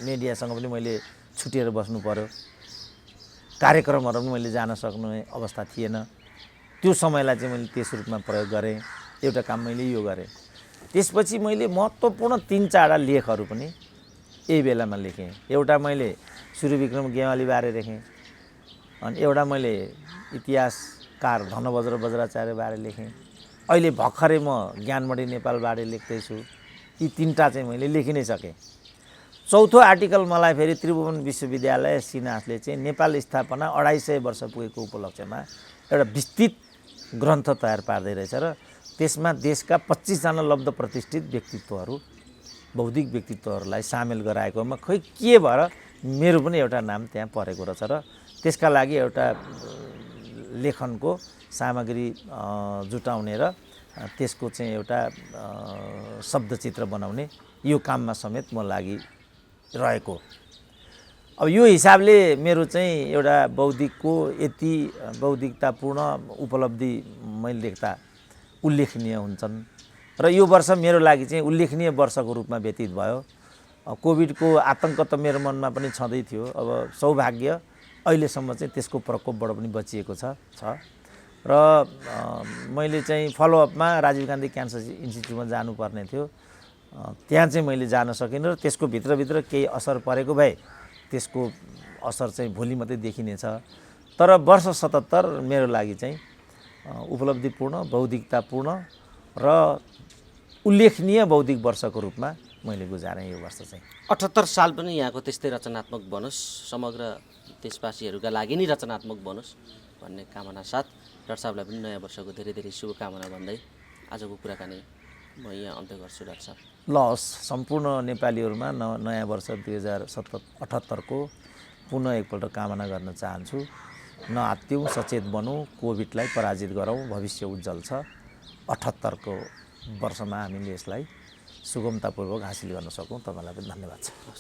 मिडियासँग पनि मैले छुटिएर बस्नु पर्यो, कार्यक्रमहरू पनि मैले जान सक्ने अवस्था थिएन। त्यो समयलाई चाहिँ मैले त्यस रूपमा प्रयोग गरेँ। एउटा काम मैले यो गरेँ। त्यसपछि मैले महत्त्वपूर्ण 3-4 लेखहरू पनि यही बेलामा लेखेँ। एउटा मैले सूर्यविक्रम गेवाली बारे लेखेँ। अनि एउटा मैले इतिहासकार धनबज्र बज्राचार्य बारे लेखेँ। अहिले भर्खरै म ज्ञानमणि नेपाल बारे लेख्दैछु। यी तीनटा चाहिँ मैले लेखि नै सकेँ। चौथो आर्टिकल मलाई फेरि त्रिभुवन विश्वविद्यालय सिनासले चाहिँ नेपाल स्थापना 250 वर्ष पुगेको उपलक्ष्यमा एउटा विस्तृत ग्रन्थ तयार पार्दै रहेछ र त्यसमा देशका 25 जना लब्ध प्रतिष्ठित व्यक्तित्वहरू, बौद्धिक व्यक्तित्वहरूलाई सामेल गराएकोमा खै के भएर मेरो पनि एउटा नाम त्यहाँ परेको रहेछ र त्यसका लागि एउटा लेखनको सामग्री जुटाउने र त्यसको चाहिँ एउटा शब्दचित्र बनाउने यो काममा समेत म लागिरहेको। अब यो हिसाबले मेरो चाहिँ एउटा बौद्धिकको यति बौद्धिकतापूर्ण उपलब्धि मैले देख्दा उल्लेखनीय हुन्छन् र यो वर्ष मेरो लागि चाहिँ उल्लेखनीय वर्षको रूपमा व्यतीत भयो। कोभिडको आतंक त मेरो मनमा पनि छँदै थियो। अब सौभाग्य अहिलेसम्म चाहिँ त्यसको प्रकोपबाट पनि बचिएको छ र मैले चाहिँ फलोअपमा राजीव गान्धी क्यान्सर इन्स्टिच्युटमा जानुपर्ने थियो। त्यहाँ चाहिँ मैले जान सकिनँ र त्यसको भित्रभित्र केही असर परेको भए त्यसको असर चाहिँ भोलि मात्रै देखिनेछ। तर वर्ष 77 मेरो लागि चाहिँ उपलब्धिपूर्ण, बौद्धिकतापूर्ण र उल्लेखनीय बौद्धिक वर्षको रूपमा मैले गुजारेँ यो वर्ष चाहिँ। 78 साल पनि यहाँको त्यस्तै रचनात्मक बनोस्, समग्र देशवासीहरूका लागि नै रचनात्मक बनोस् भन्ने कामना साथ डाक्टर साहबलाई पनि नयाँ वर्षको धेरै धेरै शुभकामना भन्दै आजको कुराकानी म यहाँ अन्त्य गर्छु। डाक्टर साहब ल हस्, सम्पूर्ण नेपालीहरूमा नयाँ वर्ष 2078 को पुनः एकपल्ट कामना गर्न चाहन्छु। नआत्तियौँ, सचेत बनौँ, कोभिडलाई पराजित गरौँ, भविष्य उज्जवल छ। 78 को वर्षमा हामीले यसलाई सुगमतापूर्वक हासिल गर्न सकौँ। तपाईँलाई पनि धन्यवाद छ।